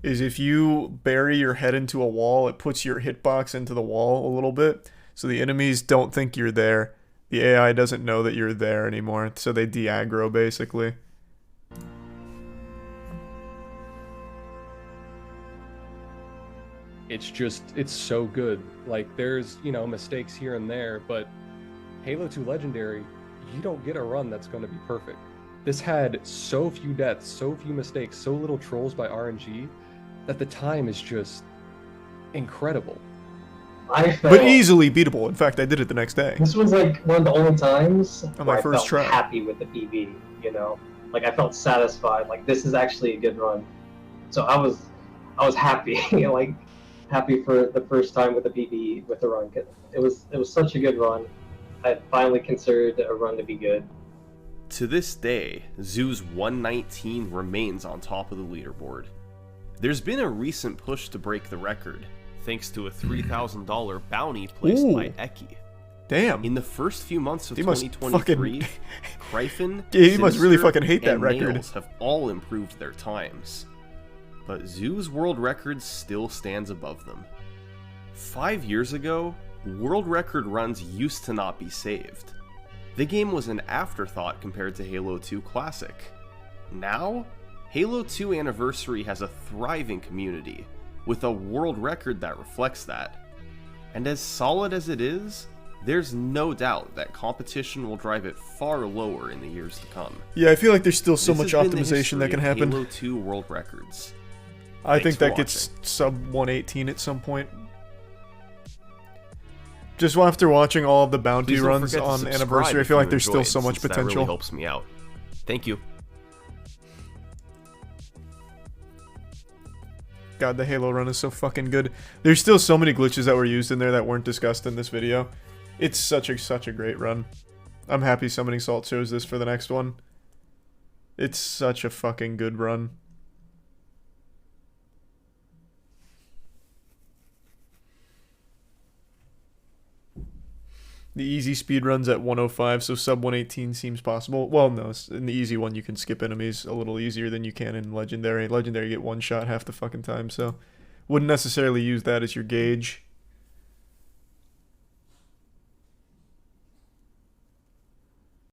is if you bury your head into a wall, it puts your hitbox into the wall a little bit, so the enemies don't think you're there. The AI doesn't know that you're there anymore, so they de-aggro, basically. It's so good. Like, there's, mistakes here and there, but Halo 2 Legendary, you don't get a run that's going to be perfect. This had so few deaths, so few mistakes, so little trolls by RNG, that the time is just incredible. I felt But easily beatable. In fact, I did it the next day. this was like one of the only times On where my I first felt try. happy with the PB. Like, I felt satisfied. Like, this is actually a good run. So I was happy. Like, happy for the first time with the PB with the run. It was such a good run. I finally considered a run to be good. To this day, Zoo's 119 remains on top of the leaderboard. There's been a recent push to break the record, thanks to a $3,000 bounty placed Ooh. by Eki. Damn. In the first few months of He must 2023, fucking- Gryphon, Yeah, he must really Sinister, fucking hate that and record. Nails have all improved their times. But Zoo's world record still stands above them. 5 years ago, world record runs used to not be saved. The game was an afterthought compared to Halo 2 Classic. Now, Halo 2 Anniversary has a thriving community, with a world record that reflects that. And as solid as it is, there's no doubt that competition will drive it far lower in the years to come. Yeah, I feel like there's still so This much has been the optimization that history can of happen. Halo 2 world records. I Thanks think for that gets watching. sub 118 at some point. Just after watching all of the bounty Please don't runs forget to on subscribe Anniversary, I if feel you like there's still enjoyed, so much since that potential. really helps me out. Thank you. God, the Halo run is so fucking good. There's still so many glitches that were used in there that weren't discussed in this video. It's such a great run. I'm happy Summoning Salt chose this for the next one. It's such a fucking good run. The easy speed runs at 105, so sub 118 seems possible. Well, no, in the easy one you can skip enemies a little easier than you can in Legendary. Legendary you get one shot half the fucking time, so wouldn't necessarily use that as your gauge.